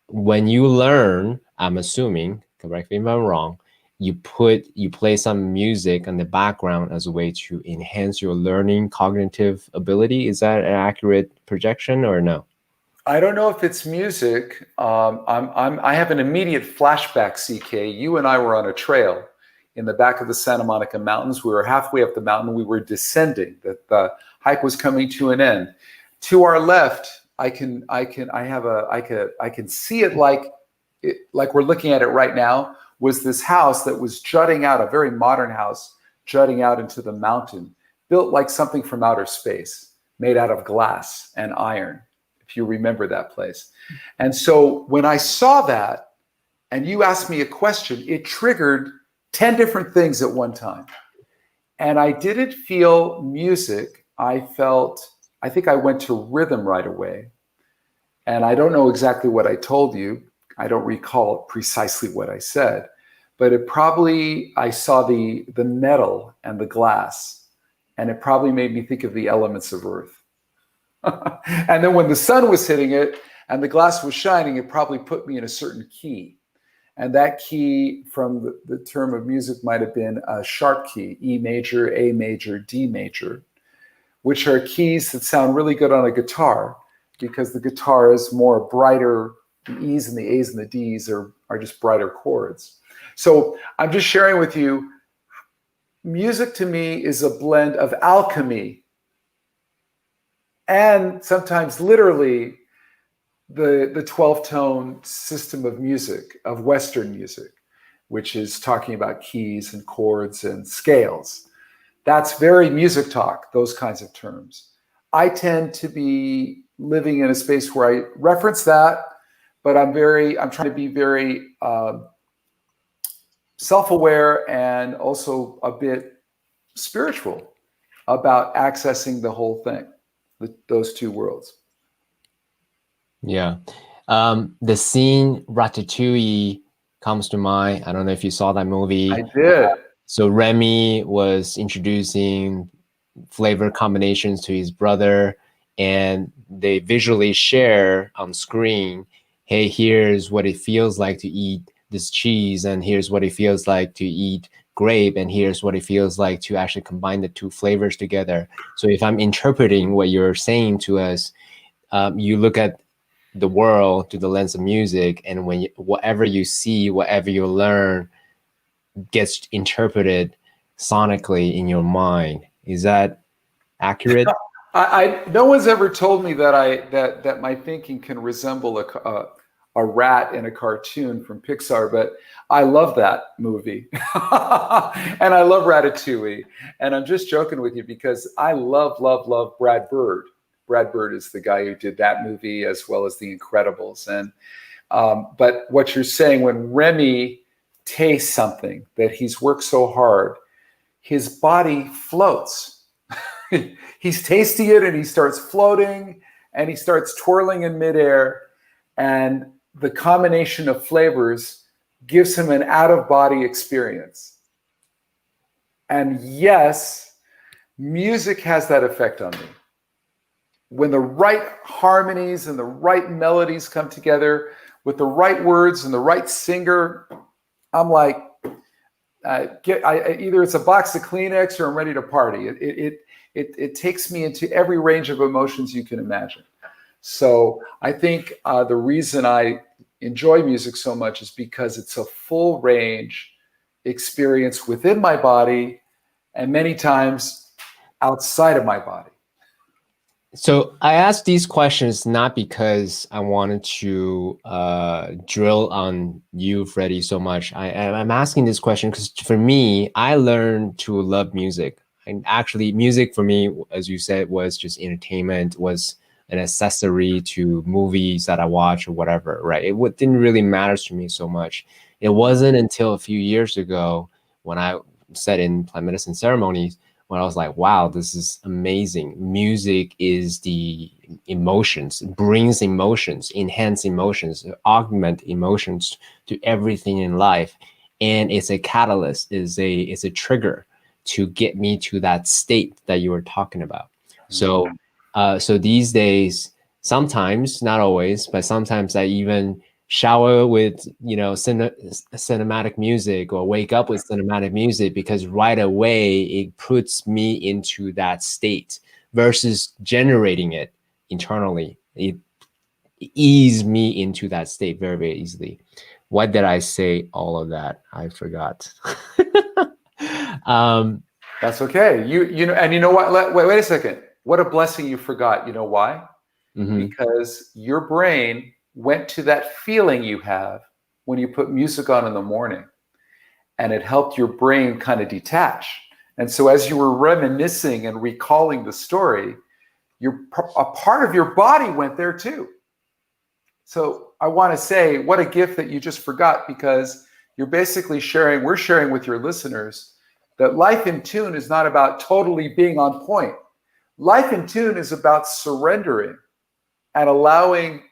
when you learn, I'm assuming, correct me if I'm wrong, you play some music in the background as a way to enhance your learning cognitive ability. Is that an accurate projection or no? I don't know if it's music. I have an immediate flashback, CK. You and I were on a trail in the back of the Santa Monica Mountains. We were halfway up the mountain. We were descending. The hike was coming to an end. To our left, I can see it like we're looking at it right now. Was this house that was jutting out, a very modern house, jutting out into the mountain, built like something from outer space, made out of glass and iron. If you remember that place. And so when I saw that and you asked me a question, it triggered 10 different things at one time. And I didn't feel music. I think I went to rhythm right away. And I don't know exactly what I told you I don't recall precisely what I said, but I saw the metal and the glass, and it probably made me think of the elements of earth. And then when the sun was hitting it and the glass was shining, it probably put me in a certain key. And that key from the term of music might have been a sharp key, E major, A major, D major, which are keys that sound really good on a guitar because the guitar is more brighter. The E's and the A's and the D's are just brighter chords. So I'm just sharing with you, music to me is a blend of alchemy and sometimes literally the 12-tone system of music, of Western music, which is talking about keys and chords and scales. That's very music talk, those kinds of terms. I tend to be living in a space where I reference that, but I'm trying to be very self-aware and also a bit spiritual about accessing the whole thing, those two worlds. Yeah. The scene Ratatouille comes to mind. I don't know if you saw that movie. I did. So Remy was introducing flavor combinations to his brother, and they visually share on screen, hey, here's what it feels like to eat this cheese, and here's what it feels like to eat grape, and here's what it feels like to actually combine the two flavors together. So if I'm interpreting what you're saying to us, you look at the world through the lens of music, and whatever you see, whatever you learn gets interpreted sonically in your mind. Is that accurate? No one's ever told me that my thinking can resemble a rat in a cartoon from Pixar, but I love that movie. And I love Ratatouille. And I'm just joking with you because I love Brad Bird. Brad Bird is the guy who did that movie as well as The Incredibles. And but what you're saying, when Remy tastes something that he's worked so hard, his body floats. He's tasting it and he starts floating and he starts twirling in midair, and the combination of flavors gives him an out-of-body experience. And yes, music has that effect on me. When the right harmonies and the right melodies come together with the right words and the right singer, I'm like, either it's a box of Kleenex or I'm ready to party. It takes me into every range of emotions you can imagine. So I think the reason I enjoy music so much is because it's a full range experience within my body and many times outside of my body. So I asked these questions not because I wanted to drill on you, Freddie, so much. I'm asking this question because for me, I learned to love music. And actually, music for me, as you said, was just entertainment, was an accessory to movies that I watch or whatever, right? It didn't really matter to me so much. It wasn't until a few years ago when I sat in plant medicine ceremonies when I was like, wow, this is amazing. Music is the emotions, brings emotions, enhance emotions, augment emotions to everything in life. And it's a catalyst, it's a trigger to get me to that state that you were talking about. So, so these days, sometimes, not always, but sometimes I even shower with, cinematic music or wake up with cinematic music because right away it puts me into that state versus generating it internally. It eases me into that state very, very easily. Why did I say all of that? I forgot. That's okay. You know, and you know what? Wait a second. What a blessing you forgot. You know why? Mm-hmm. Because your brain went to that feeling you have when you put music on in the morning, and it helped your brain kind of detach. And so as you were reminiscing and recalling the story, a part of your body went there too. So I want to say, what a gift that you just forgot, because you're basically we're sharing with your listeners that life in tune is not about totally being on point. Life in tune is about surrendering and allowing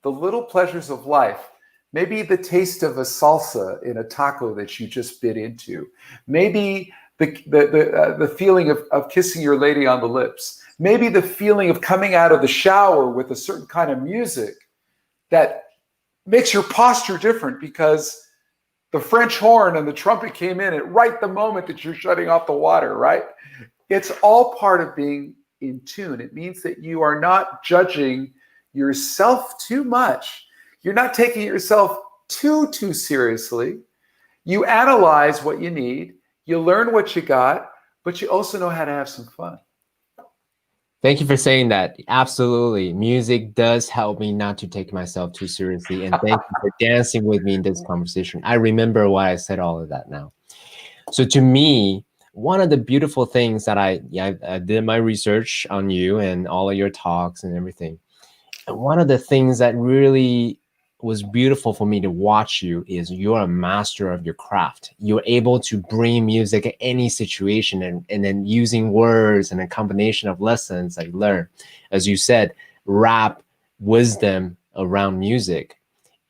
the little pleasures of life. maybe the taste of a salsa in a taco that you just bit into, maybe the feeling of kissing your lady on the lips, maybe the feeling of coming out of the shower with a certain kind of music that makes your posture different because the French horn and the trumpet came in at right the moment that you're shutting off the water, right? It's all part of being in tune. It means that you are not judging yourself too much. You're not taking yourself too seriously. You analyze what you need, you learn what you got, but you also know how to have some fun. Thank you for saying that. Absolutely. Music does help me not to take myself too seriously. And thank you for dancing with me in this conversation. I remember why I said all of that now. So to me, one of the beautiful things that I did my research on you and all of your talks and everything. And one of the things that really was beautiful for me to watch you is you're a master of your craft. You're able to bring music at any situation and then using words and a combination of lessons that you learn. As you said, rap wisdom around music.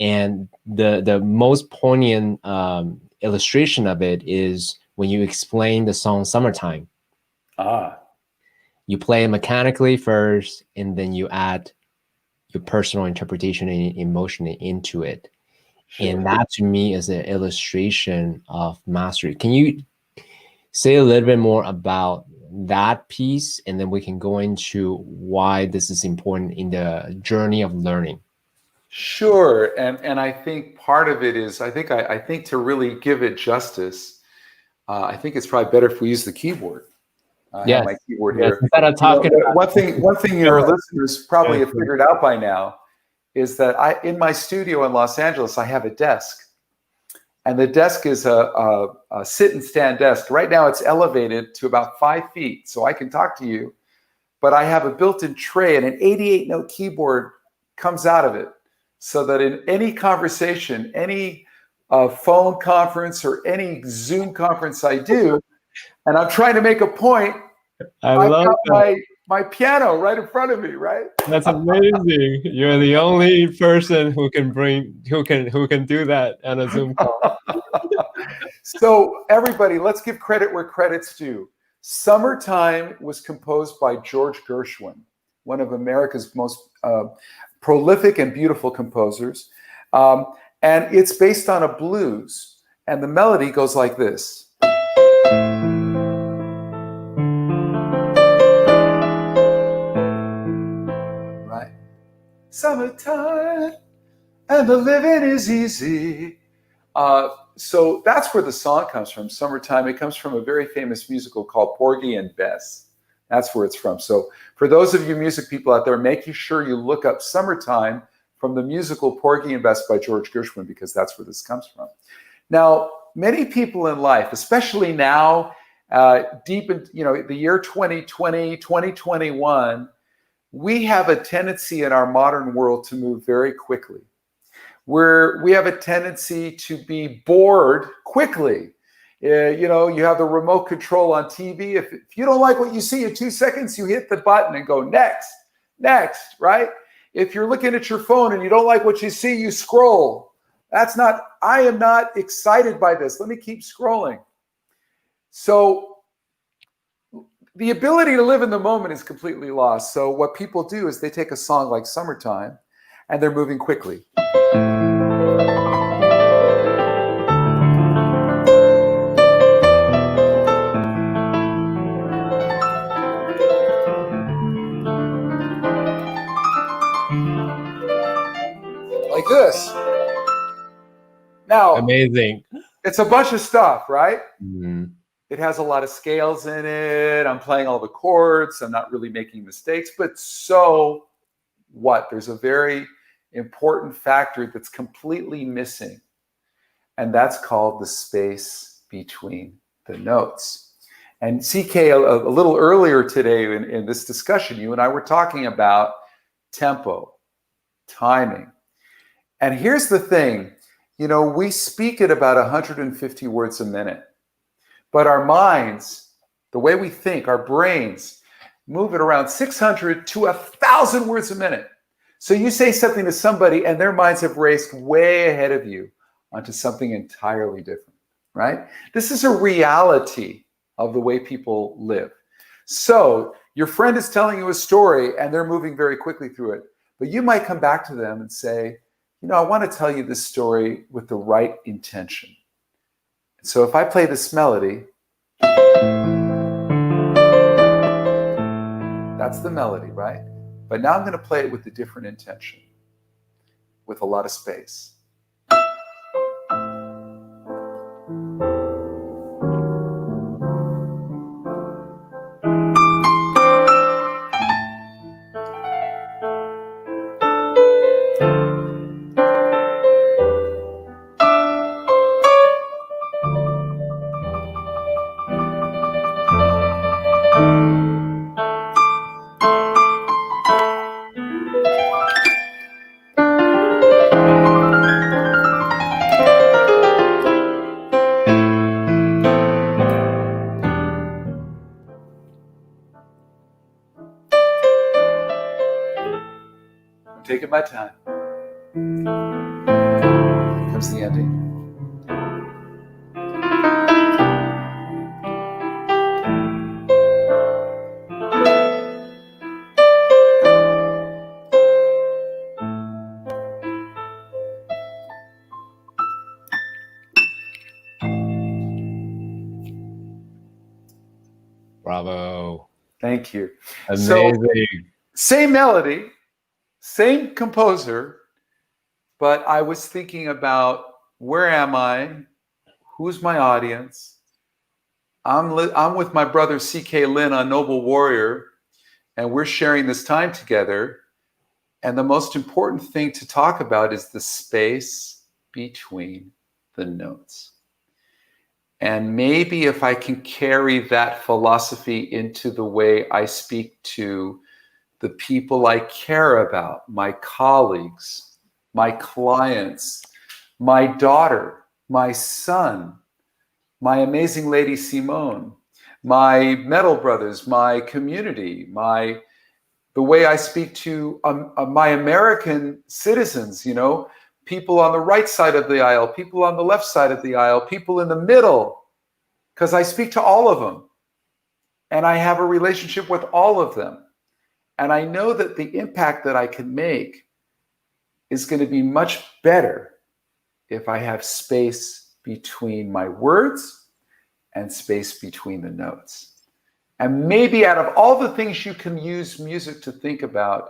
And the most poignant illustration of it is when you explain the song Summertime. You play it mechanically first, and then you add your personal interpretation and emotion into it. Sure. And that to me is an illustration of mastery. Can you say a little bit more about that piece, and then we can go into why this is important in the journey of learning? Sure, and I think part of it is I think to really give it justice, I think it's probably better if we use the keyboard. I have my keyboard here. Instead of talking about one thing your listeners probably have figured out by now is that in my studio in Los Angeles, I have a desk. And the desk is a sit and stand desk. Right now it's elevated to about 5 feet, so I can talk to you. But I have a built-in tray and an 88-note keyboard comes out of it. So that in any conversation, any phone conference or any Zoom conference I do, and I'm trying to make a point, I've got my piano right in front of me, right? That's amazing. You're the only person who can do that on a Zoom call. So everybody, let's give credit where credit's due. Summertime was composed by George Gershwin, one of America's most prolific and beautiful composers. And it's based on a blues. And the melody goes like this. Summertime, and the living is easy. So that's where the song comes from, Summertime. It comes from a very famous musical called Porgy and Bess. That's where it's from. So for those of you music people out there, making sure you look up Summertime from the musical Porgy and Bess by George Gershwin, because that's where this comes from. Now, many people in life, especially now, deep in the year 2020, 2021, we have a tendency in our modern world to move very quickly. We have a tendency to be bored quickly. You have the remote control on TV. If you don't like what you see in 2 seconds, you hit the button and go next, right? If you're looking at your phone and you don't like what you see, you scroll. I am not excited by this. Let me keep scrolling. So the ability to live in the moment is completely lost. So what people do is they take a song like Summertime and they're moving quickly. Like this. Now, amazing. It's a bunch of stuff, right? Mm-hmm. It has a lot of scales in it. I'm playing all the chords. I'm not really making mistakes, but so what? There's a very important factor that's completely missing, and that's called the space between the notes. And CK, a little earlier today in this discussion, you and I were talking about tempo, timing. And here's the thing, we speak at about 150 words a minute. But our minds, the way we think, our brains, move at around 600 to 1,000 words a minute. So you say something to somebody and their minds have raced way ahead of you onto something entirely different, right? This is a reality of the way people live. So your friend is telling you a story and they're moving very quickly through it, but you might come back to them and say, you know, I want to tell you this story with the right intention. So if I play this melody, that's the melody, right? But now I'm going to play it with a different intention, with a lot of space. I'm taking my time. Here comes the ending. Bravo. Thank you. Amazing. So, same melody, same composer, but I was thinking about where am I? Who's my audience? I'm with my brother CK Lin on Noble Warrior, and we're sharing this time together. And the most important thing to talk about is the space between the notes. And maybe if I can carry that philosophy into the way I speak to the people I care about, my colleagues, my clients, my daughter, my son, my amazing lady Simone, my metal brothers, my community, the way I speak to my American citizens, you know, people on the right side of the aisle, people on the left side of the aisle, people in the middle, because I speak to all of them and I have a relationship with all of them. And I know that the impact that I can make is going to be much better if I have space between my words and space between the notes. And maybe out of all the things you can use music to think about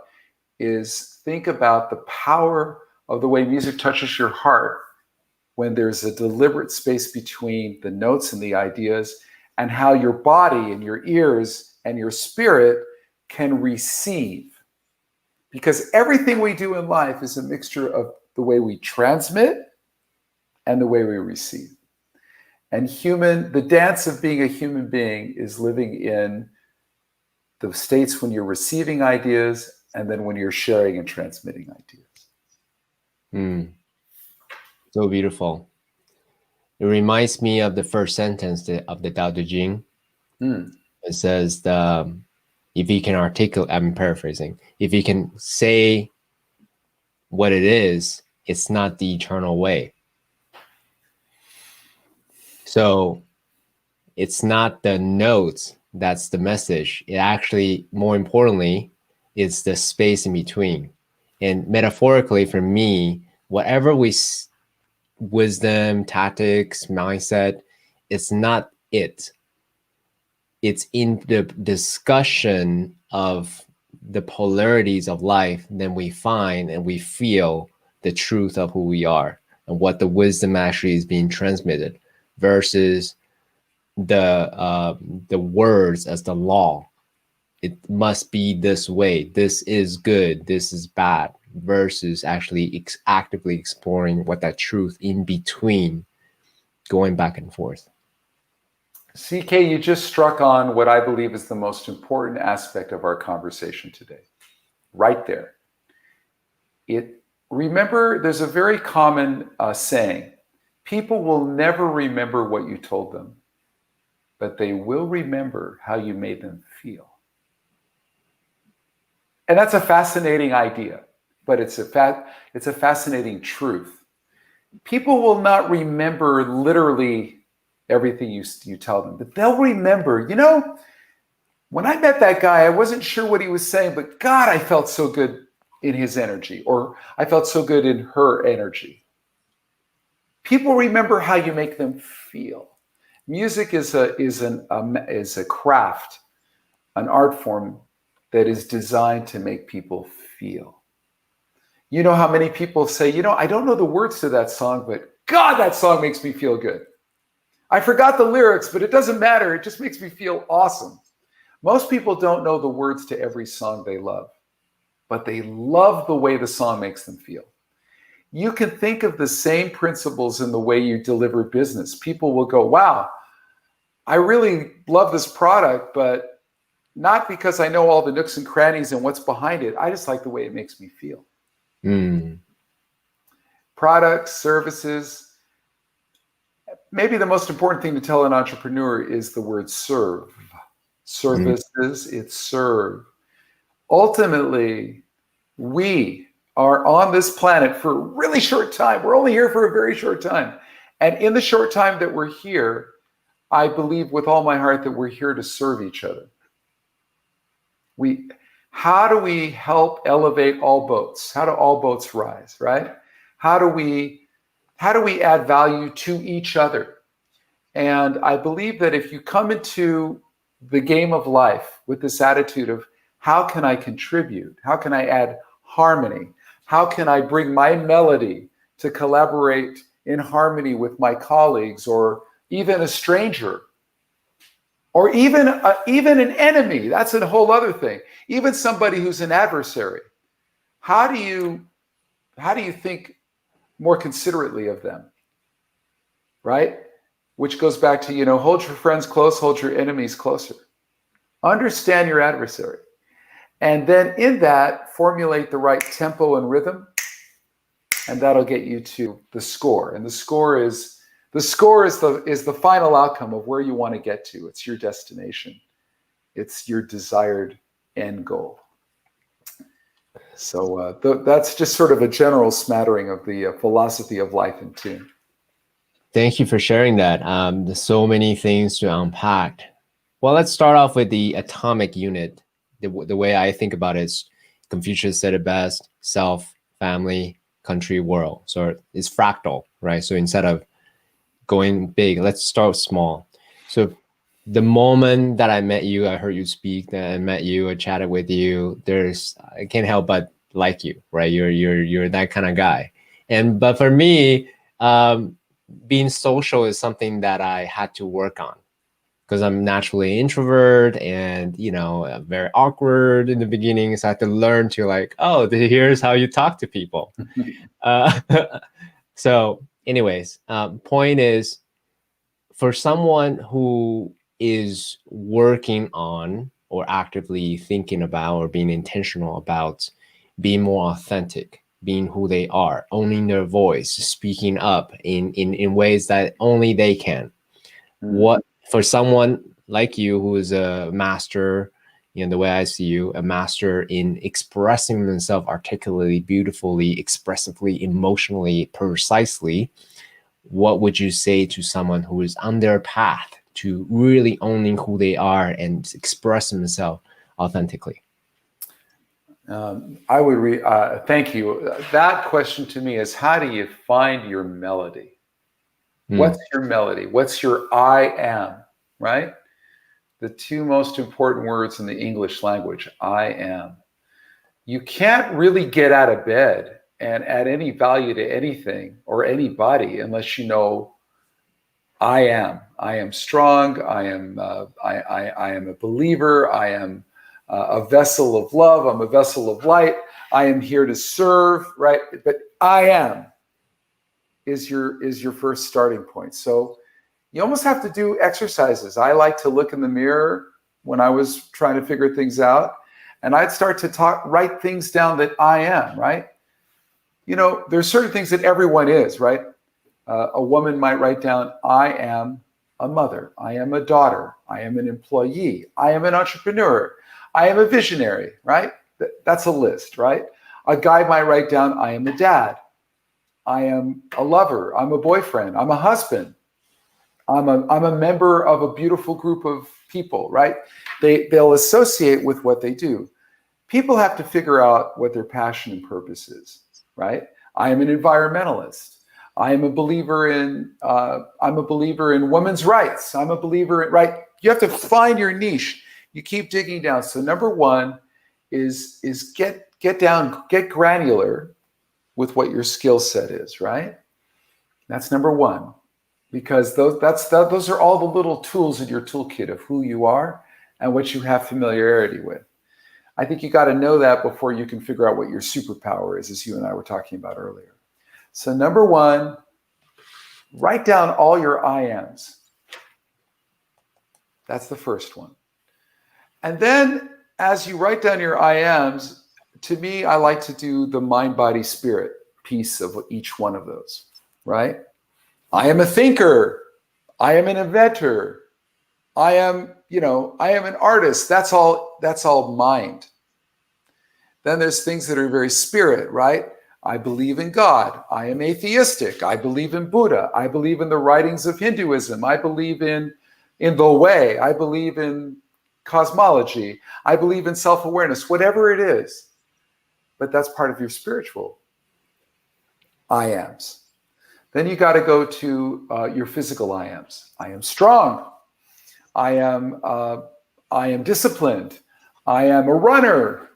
is think about the power of the way music touches your heart when there's a deliberate space between the notes and the ideas, and how your body and your ears and your spirit can receive. Because everything we do in life is a mixture of the way we transmit and the way we receive. And the dance of being a human being is living in the states when you're receiving ideas and then when you're sharing and transmitting ideas. So beautiful. It reminds me of the first sentence of the Tao Te Ching. It says, if you can articulate, I'm paraphrasing, if you can say what it is, it's not the eternal way. So it's not the notes that's the message. It actually, more importantly, is the space in between. And metaphorically, for me, whatever wisdom, tactics, mindset, it's not it. It's in the discussion of the polarities of life, then we find and we feel the truth of who we are and what the wisdom actually is being transmitted versus the words as the law. It must be this way. This is good. This is bad. Versus actually actively exploring what that truth in between, going back and forth. CK, you just struck on what I believe is the most important aspect of our conversation today. Right there. Remember, there's a very common saying, people will never remember what you told them, but they will remember how you made them feel. And that's a fascinating idea. but it's a fascinating truth. People will not remember literally everything you tell them, but they'll remember, when I met that guy, I wasn't sure what he was saying, but God, I felt so good in his energy, or I felt so good in her energy. People remember how you make them feel. Music is a craft, an art form that is designed to make people feel. You know how many people say, I don't know the words to that song, but God, that song makes me feel good. I forgot the lyrics, but it doesn't matter. It just makes me feel awesome. Most people don't know the words to every song they love, but they love the way the song makes them feel. You can think of the same principles in the way you deliver business. People will go, wow, I really love this product, but not because I know all the nooks and crannies and what's behind it. I just like the way it makes me feel. Products, services. Maybe the most important thing to tell an entrepreneur is the word serve. Services, it's serve. Ultimately, we are on this planet for a really short time. We're only here for a very short time. And in the short time that we're here, I believe with all my heart that we're here to serve each other. How do we help elevate all boats? How do all boats rise, right? How do we add value to each other? And I believe that if you come into the game of life with this attitude of how can I contribute? How can I add harmony? How can I bring my melody to collaborate in harmony with my colleagues, or even a stranger, or even an enemy? That's a whole other thing. Even somebody who's an adversary. How do you think more considerately of them, right? Which goes back to, hold your friends close, hold your enemies closer. Understand your adversary. And then in that, formulate the right tempo and rhythm, and that'll get you to the score. And the score is the final outcome of where you want to get to. It's your destination. It's your desired end goal. So that's just sort of a general smattering of the philosophy of life in tune. Thank you for sharing that. There's so many things to unpack. Well, let's start off with the atomic unit. The way I think about it is Confucius said it best: self, family, country, world. So it's fractal, right? So instead of going big, let's start small. So the moment that I met you, I heard you speak, that I met you, I chatted with you, I can't help but like you, right? You're that kind of guy. But for me, being social is something that I had to work on, because I'm naturally an introvert and, very awkward in the beginning. So I had to learn to here's how you talk to people. So anyways, point is, for someone who is working on or actively thinking about or being intentional about being more authentic, being who they are, owning their voice, speaking up in ways that only they can. What, for someone like you who is a master, the way I see you, a master in expressing themselves articulately, beautifully, expressively, emotionally, precisely, what would you say to someone who is on their path to really owning who they are and expressing themselves authentically? I would thank you. That question to me is, how do you find your melody? What's your melody? What's your I am, right? The two most important words in the English language, I am. You can't really get out of bed and add any value to anything or anybody unless you know I am. I am strong. I am a believer. I am a vessel of love. I'm a vessel of light. I am here to serve, right? But I am is your first starting point. So you almost have to do exercises. I like to look in the mirror when I was trying to figure things out, and I'd start to write things down that I am, right? There's certain things that everyone is, right? A woman might write down, I am a mother. I am a daughter. I am an employee. I am an entrepreneur. I am a visionary, right? That's a list, right? A guy might write down, I am a dad. I am a lover. I'm a boyfriend. I'm a husband. I'm a member of a beautiful group of people, right? They'll associate with what they do. People have to figure out what their passion and purpose is, right? I am an environmentalist. I am a believer in women's rights. I'm a believer in, right? You have to find your niche. You keep digging down. So number one is get granular with what your skill set is, right? That's number one, because those are all the little tools in your toolkit of who you are and what you have familiarity with. I think you got to know that before you can figure out what your superpower is, as you and I were talking about earlier. So number one, write down all your I ams. That's the first one. And then as you write down your I ams, to me, I like to do the mind, body, spirit piece of each one of those, right? I am a thinker. I am an inventor. I am an artist. That's all mind. Then there's things that are very spirit, right? I believe in God. I am atheistic. I believe in Buddha. I believe in the writings of Hinduism. I believe in the way. I believe in cosmology. I believe in self-awareness, whatever it is. But that's part of your spiritual I ams. Then you got to go to your physical I ams. I am strong. I am disciplined. I am a runner.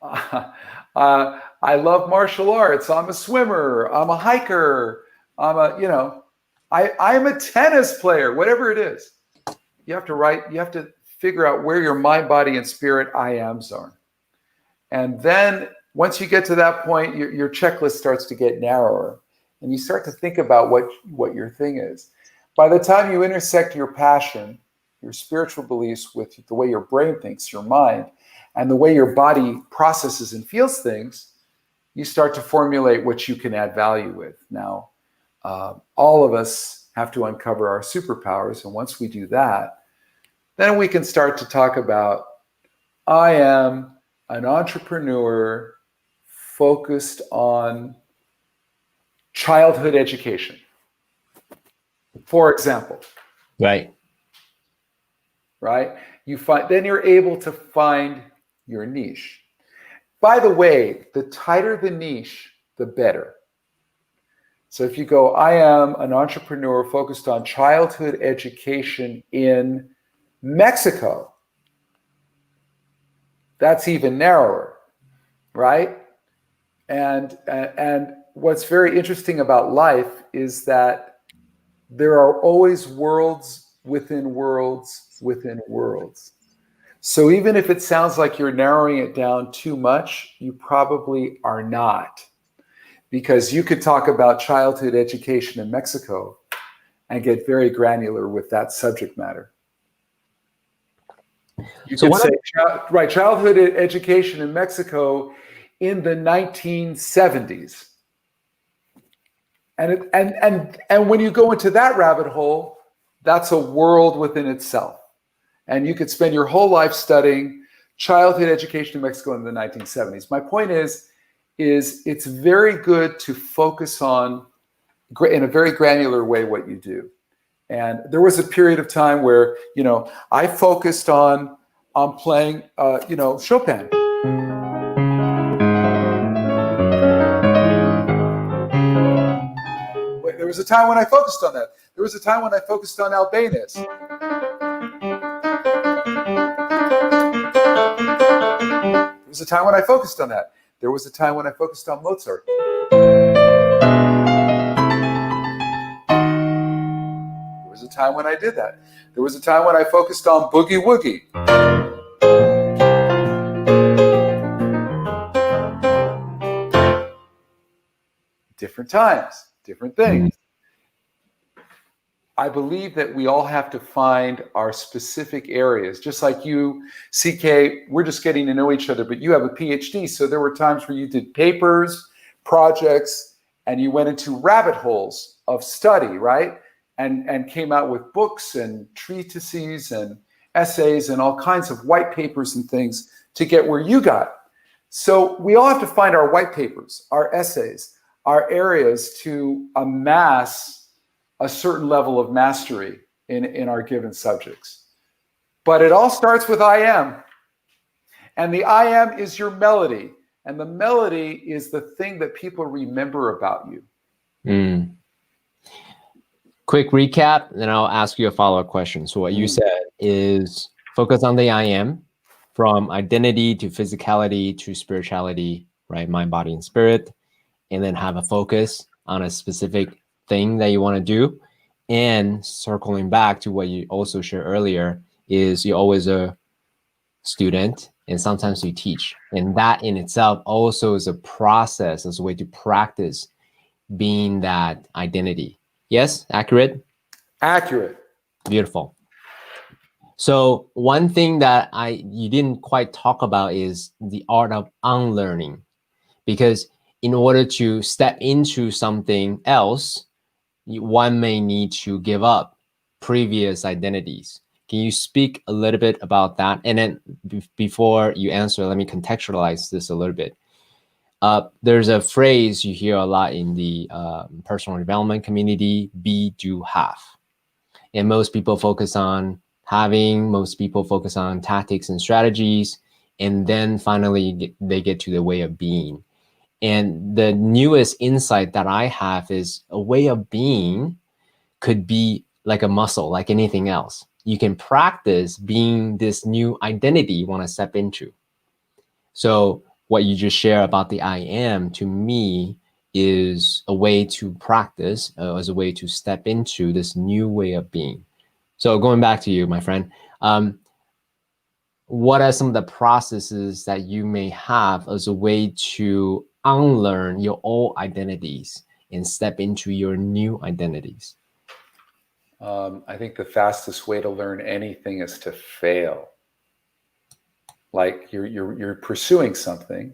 I love martial arts. I'm a swimmer. I'm a hiker. I'm a tennis player. Whatever it is, you have to figure out where your mind, body, and spirit I ams are. And then once you get to that point, your checklist starts to get narrower, and you start to think about what your thing is. By the time you intersect your passion, your spiritual beliefs with the way your brain thinks, your mind, and the way your body processes and feels things, you start to formulate what you can add value with. Now, all of us have to uncover our superpowers, and once we do that, then we can start to talk about, I am an entrepreneur focused on childhood education, for example. Right. Right? Then you're able to find your niche. By the way, the tighter the niche, the better. So if you go, I am an entrepreneur focused on childhood education in Mexico, that's even narrower, right? And what's very interesting about life is that there are always worlds within worlds within worlds. So even if it sounds like you're narrowing it down too much, you probably are not. Because you could talk about childhood education in Mexico and get very granular with that subject matter. You could say, childhood education in Mexico in the 1970s. And when you go into that rabbit hole, that's a world within itself. And you could spend your whole life studying childhood education in Mexico in the 1970s. My point is it's very good to focus on, in a very granular way, what you do. And there was a period of time where, I focused on playing, Chopin. There was a time when I focused on that. There was a time when I focused on Albéniz. There was a time when I focused on that. There was a time when I focused on Mozart. There was a time when I did that. There was a time when I focused on boogie woogie. Different times, different things. I believe that we all have to find our specific areas. Just like you, CK, we're just getting to know each other, but you have a PhD. So there were times where you did papers, projects, and you went into rabbit holes of study, right? And came out with books and treatises and essays and all kinds of white papers and things to get where you got. So we all have to find our white papers, our essays, our areas to amass a certain level of mastery in our given subjects. But it all starts with I am. And the I am is your melody. And the melody is the thing that people remember about you. Mm. Quick recap, then I'll ask you a follow-up question. So what you said is focus on the I am, from identity to physicality to spirituality, right? Mind, body, and spirit. And then have a focus on a specific thing that you want to do. And circling back to what you also shared earlier is you're always a student and sometimes you teach. And that in itself also is a process, as a way to practice being that identity. Yes, accurate? Accurate. Beautiful. So one thing that you didn't quite talk about is the art of unlearning, because in order to step into something else, one may need to give up previous identities. Can you speak a little bit about that? And then before you answer, let me contextualize this a little bit. There's a phrase you hear a lot in the personal development community: be, do, have. And most people focus on having, most people focus on tactics and strategies, and then finally they get to the way of being. And the newest insight that I have is a way of being could be like a muscle, like anything else. You can practice being this new identity you want to step into. So what you just share about the I am, to me, is a way to practice, as a way to step into this new way of being. So going back to you, my friend, what are some of the processes that you may have as a way to unlearn your old identities and step into your new identities? I think the fastest way to learn anything is to fail. Like you're pursuing something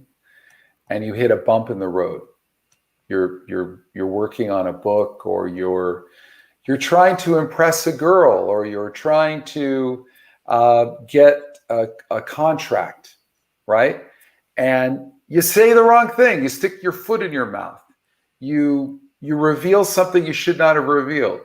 and you hit a bump in the road. You're working on a book, or you're trying to impress a girl, or you're trying to get a contract, right? And you say the wrong thing. You stick your foot in your mouth. You reveal something you should not have revealed.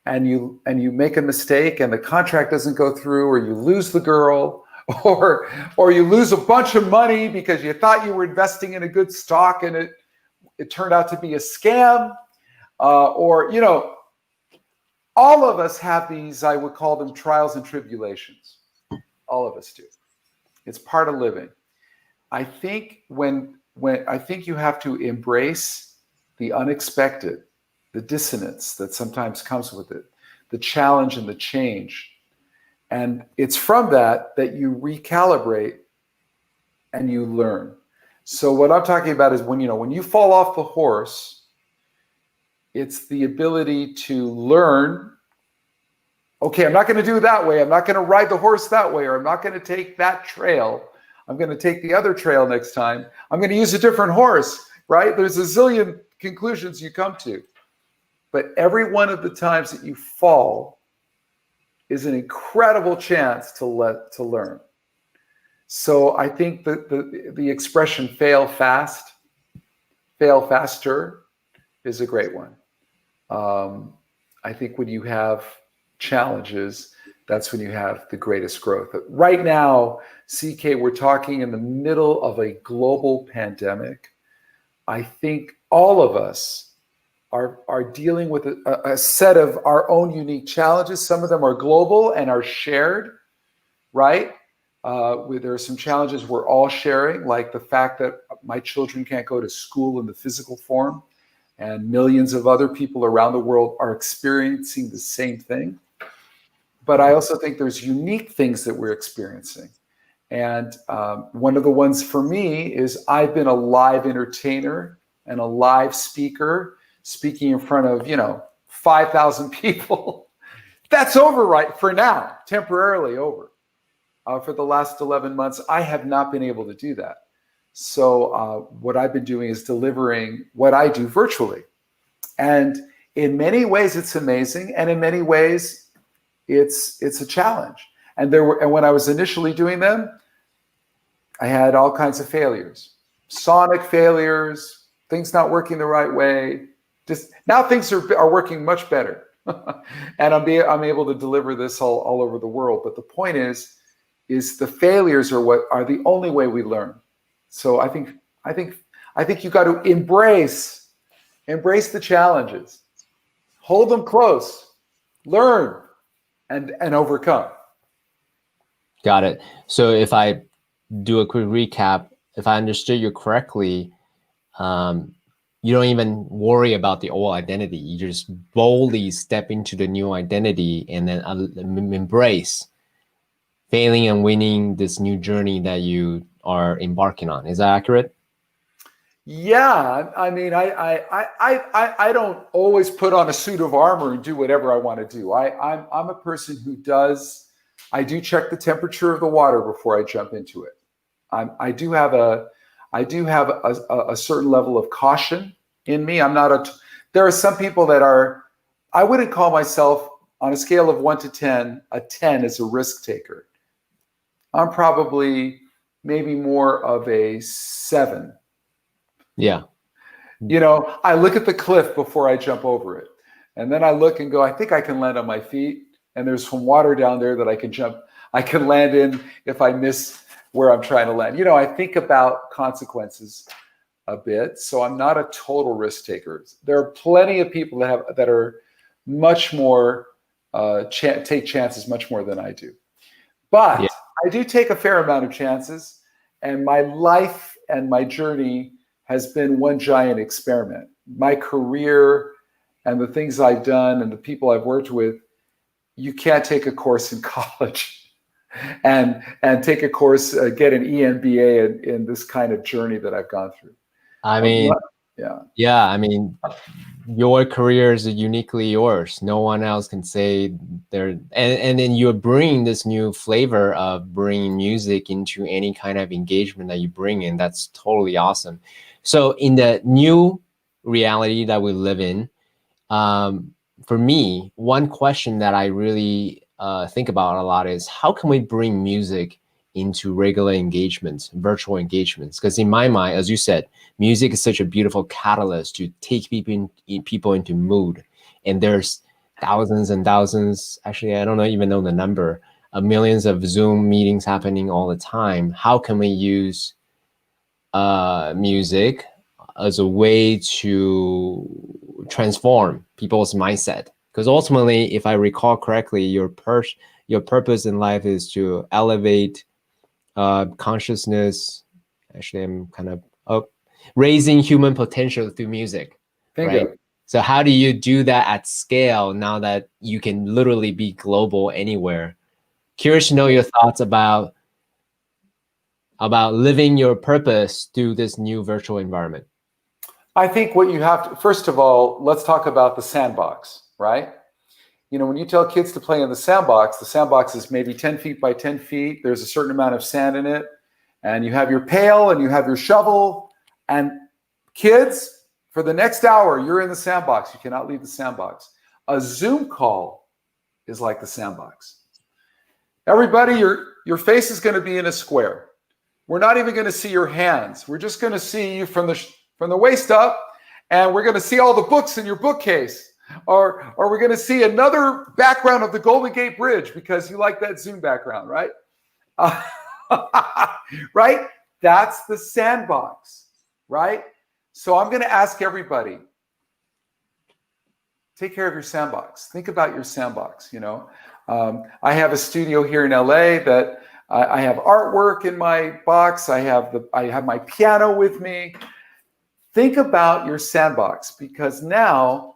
And you make a mistake, and the contract doesn't go through, or you lose the girl, or you lose a bunch of money because you thought you were investing in a good stock and it turned out to be a scam, or all of us have these, I would call them, trials and tribulations. All of us do. It's part of living. I think when I think you have to embrace the unexpected, the dissonance that sometimes comes with it, the challenge and the change. And it's from that you recalibrate and you learn. So what I'm talking about is when you fall off the horse, it's the ability to learn, okay, I'm not going to do it that way. I'm not going to ride the horse that way, or I'm not going to take that trail. I'm going to take the other trail next time. I'm going to use a different horse, right? There's a zillion conclusions you come to. But every one of the times that you fall is an incredible chance to learn. So I think that the expression fail fast, fail faster is a great one. I think when you have challenges, that's when you have the greatest growth. Right now, CK, we're talking in the middle of a global pandemic. I think all of us are dealing with a set of our own unique challenges. Some of them are global and are shared, right? There are some challenges we're all sharing, like the fact that my children can't go to school in the physical form, and millions of other people around the world are experiencing the same thing. But I also think there's unique things that we're experiencing. And one of the ones for me is I've been a live entertainer and a live speaker, speaking in front of, 5,000 people. That's over right for now, temporarily over. For the last 11 months, I have not been able to do that. So what I've been doing is delivering what I do virtually. And in many ways, it's amazing. And in many ways, it's a challenge. And when I was initially doing them, I had all kinds of failures, sonic failures, things not working the right way. Just now things are working much better. And I'm able to deliver this all over the world. But the point is the failures are what are the only way we learn. So I think you got to embrace the challenges, hold them close, learn, and overcome. Got it. So if I do a quick recap, if I understood you correctly, you don't even worry about the old identity. You just boldly step into the new identity and then embrace failing and winning this new journey that you are embarking on. Is that accurate? Yeah, I mean, I don't always put on a suit of armor and do whatever I want to do. I'm a person who I do check the temperature of the water before I jump into it. I do have a certain level of caution in me. There are some people that I wouldn't call myself, on a scale of 1 to 10, a 10 is a risk taker. I'm probably maybe more of a 7. Yeah. I look at the cliff before I jump over it. And then I look and go, I think I can land on my feet. And there's some water down there that I can land in if I miss where I'm trying to land. I think about consequences a bit. So I'm not a total risk taker. There are plenty of people that are much more, take chances much more than I do. But yeah, I do take a fair amount of chances. And my life and my journey has been one giant experiment. My career and the things I've done and the people I've worked with, you can't take a course in college and take a course, get an EMBA in this kind of journey that I've gone through. I mean, yeah. I mean, your career is uniquely yours. No one else can say there. And then you're bringing this new flavor of bringing music into any kind of engagement that you bring in. That's totally awesome. So in the new reality that we live in, for me, one question that I really think about a lot is how can we bring music into regular engagements, virtual engagements? Because in my mind, as you said, music is such a beautiful catalyst to take people into mood. And there's thousands and thousands, actually, I don't even know the number, of millions of Zoom meetings happening all the time. How can we use music as a way to transform people's mindset? Because ultimately, if I recall correctly, your purpose in life is to elevate consciousness. Actually, I'm kind of raising human potential through music. Right? So how do you do that at scale now that you can literally be global anywhere? Curious to know your thoughts about living your purpose through this new virtual environment. I think what you have to, first of all, let's talk about the sandbox, right? When you tell kids to play in the sandbox is maybe 10 feet by 10 feet. There's a certain amount of sand in it. And you have your pail and you have your shovel. And kids, for the next hour, you're in the sandbox. You cannot leave the sandbox. A Zoom call is like the sandbox. Everybody, your face is going to be in a square. We're not even going to see your hands. We're just going to see you from the waist up, and we're going to see all the books in your bookcase. Or we're going to see another background of the Golden Gate Bridge because you like that Zoom background, right? Right? That's the sandbox, right? So I'm going to ask everybody, take care of your sandbox. Think about your sandbox. I have a studio here in LA that I have artwork in my box. I have my piano with me. Think about your sandbox, because now,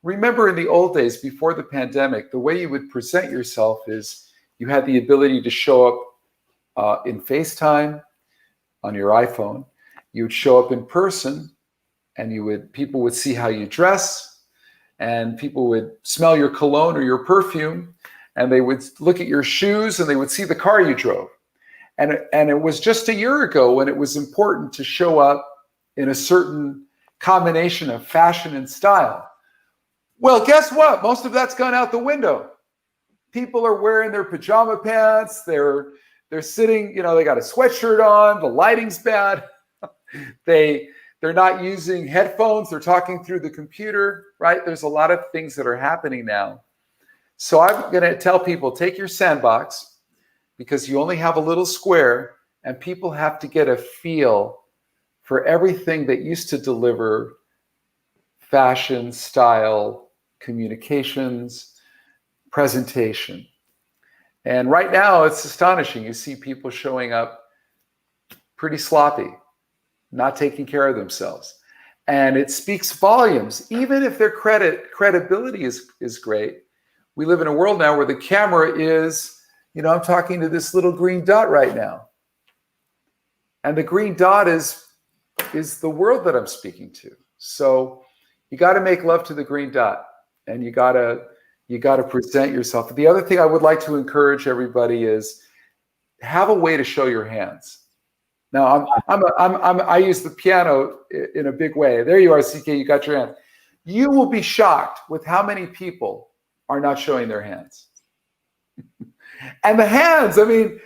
remember in the old days before the pandemic, the way you would present yourself is you had the ability to show up in FaceTime on your iPhone. You would show up in person, and people would see how you dress, and people would smell your cologne or your perfume, and they would look at your shoes, and they would see the car you drove. And it was just a year ago when it was important to show up in a certain combination of fashion and style. Well, guess what? Most of that's gone out the window. People are wearing their pajama pants. They're They're sitting, you know, they got a sweatshirt on, the lighting's bad. They're not using headphones, they're talking through the computer, right? There's a lot of things that are happening now. So I'm going to tell people, take your sandbox, because you only have a little square, and people have to get a feel for everything that used to deliver fashion, style, communications, presentation. And right now it's astonishing. You see people showing up pretty sloppy, not taking care of themselves. And it speaks volumes, even if their credibility is great. We live in a world now where the camera is, you know, I'm talking to this little green dot right now. And the green dot is the world that I'm speaking to. So you got to make love to the green dot, and you got to present yourself. The other thing I would like to encourage everybody is have a way to show your hands. Now I use the piano in a big way. There you are, CK, you got your hand. You will be shocked with how many people are not showing their hands. And the hands, I mean,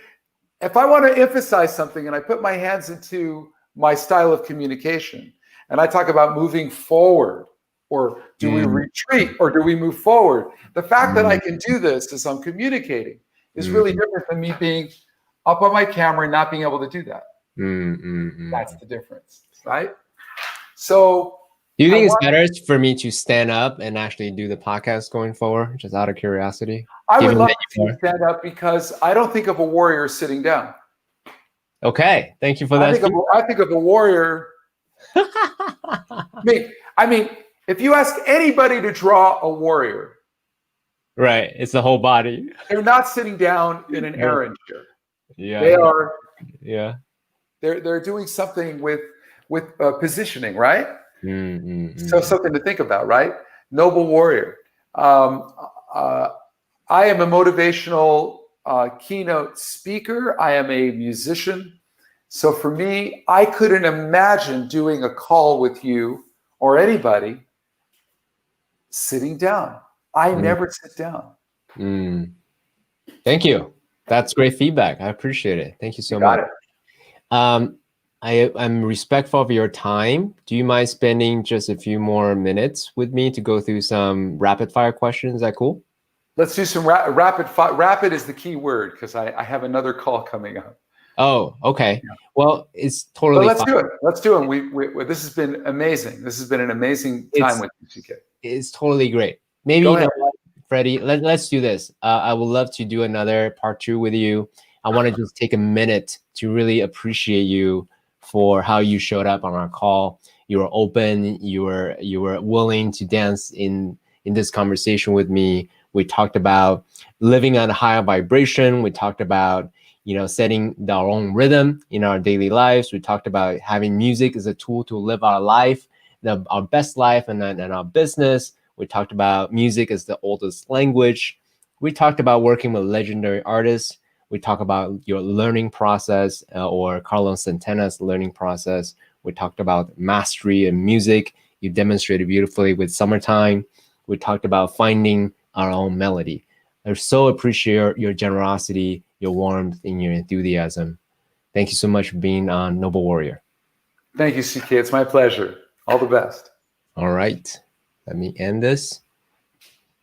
if I want to emphasize something and I put my hands into my style of communication and I talk about moving forward, or do we retreat, or do we move forward? The fact that I can do this as I'm communicating is really different than me being up on my camera and not being able to do that. That's the difference, right? So do you think it's better for me to stand up and actually do the podcast going forward, just out of curiosity? I would love to stand up, because I don't think of a warrior sitting down. Okay, thank you for that. I think of a warrior. I mean, if you ask anybody to draw a warrior, right, it's the whole body. They're not sitting down in an errand chair. Yeah, they are. Yeah, they're doing something with positioning, right? So something to think about, right? Noble warrior. I am a motivational keynote speaker. I am a musician. So for me, I couldn't imagine doing a call with you or anybody sitting down. I never sit down. Thank you. That's great feedback. I appreciate it. Thank you so much. I'm respectful of your time. Do you mind spending just a few more minutes with me to go through some rapid fire questions? Is that cool? Let's do some rapid fire. Rapid is the key word, because I have another call coming up. Oh, okay. Yeah. Well, it's totally fine. Do it. Let's do it. We this has been amazing. This has been an amazing time with you, CK. It's totally great. Maybe, you know what, Freddie, let's do this. I would love to do another part 2 with you. I want to just take a minute to really appreciate you for how you showed up on our call. You were open. You were willing to dance in this conversation with me. We talked about living on a higher vibration. We talked about, you know, setting our own rhythm in our daily lives. We talked about having music as a tool to live our life, our best life, and our business. We talked about music as the oldest language. We talked about working with legendary artists. We talked about your learning process, or Carlos Santana's learning process. We talked about mastery in music. You demonstrated beautifully with Summertime. We talked about finding our own melody. I so appreciate your generosity, your warmth, and your enthusiasm. Thank you so much for being on Noble Warrior. Thank you, CK. It's my pleasure. All the best. All right. Let me end this.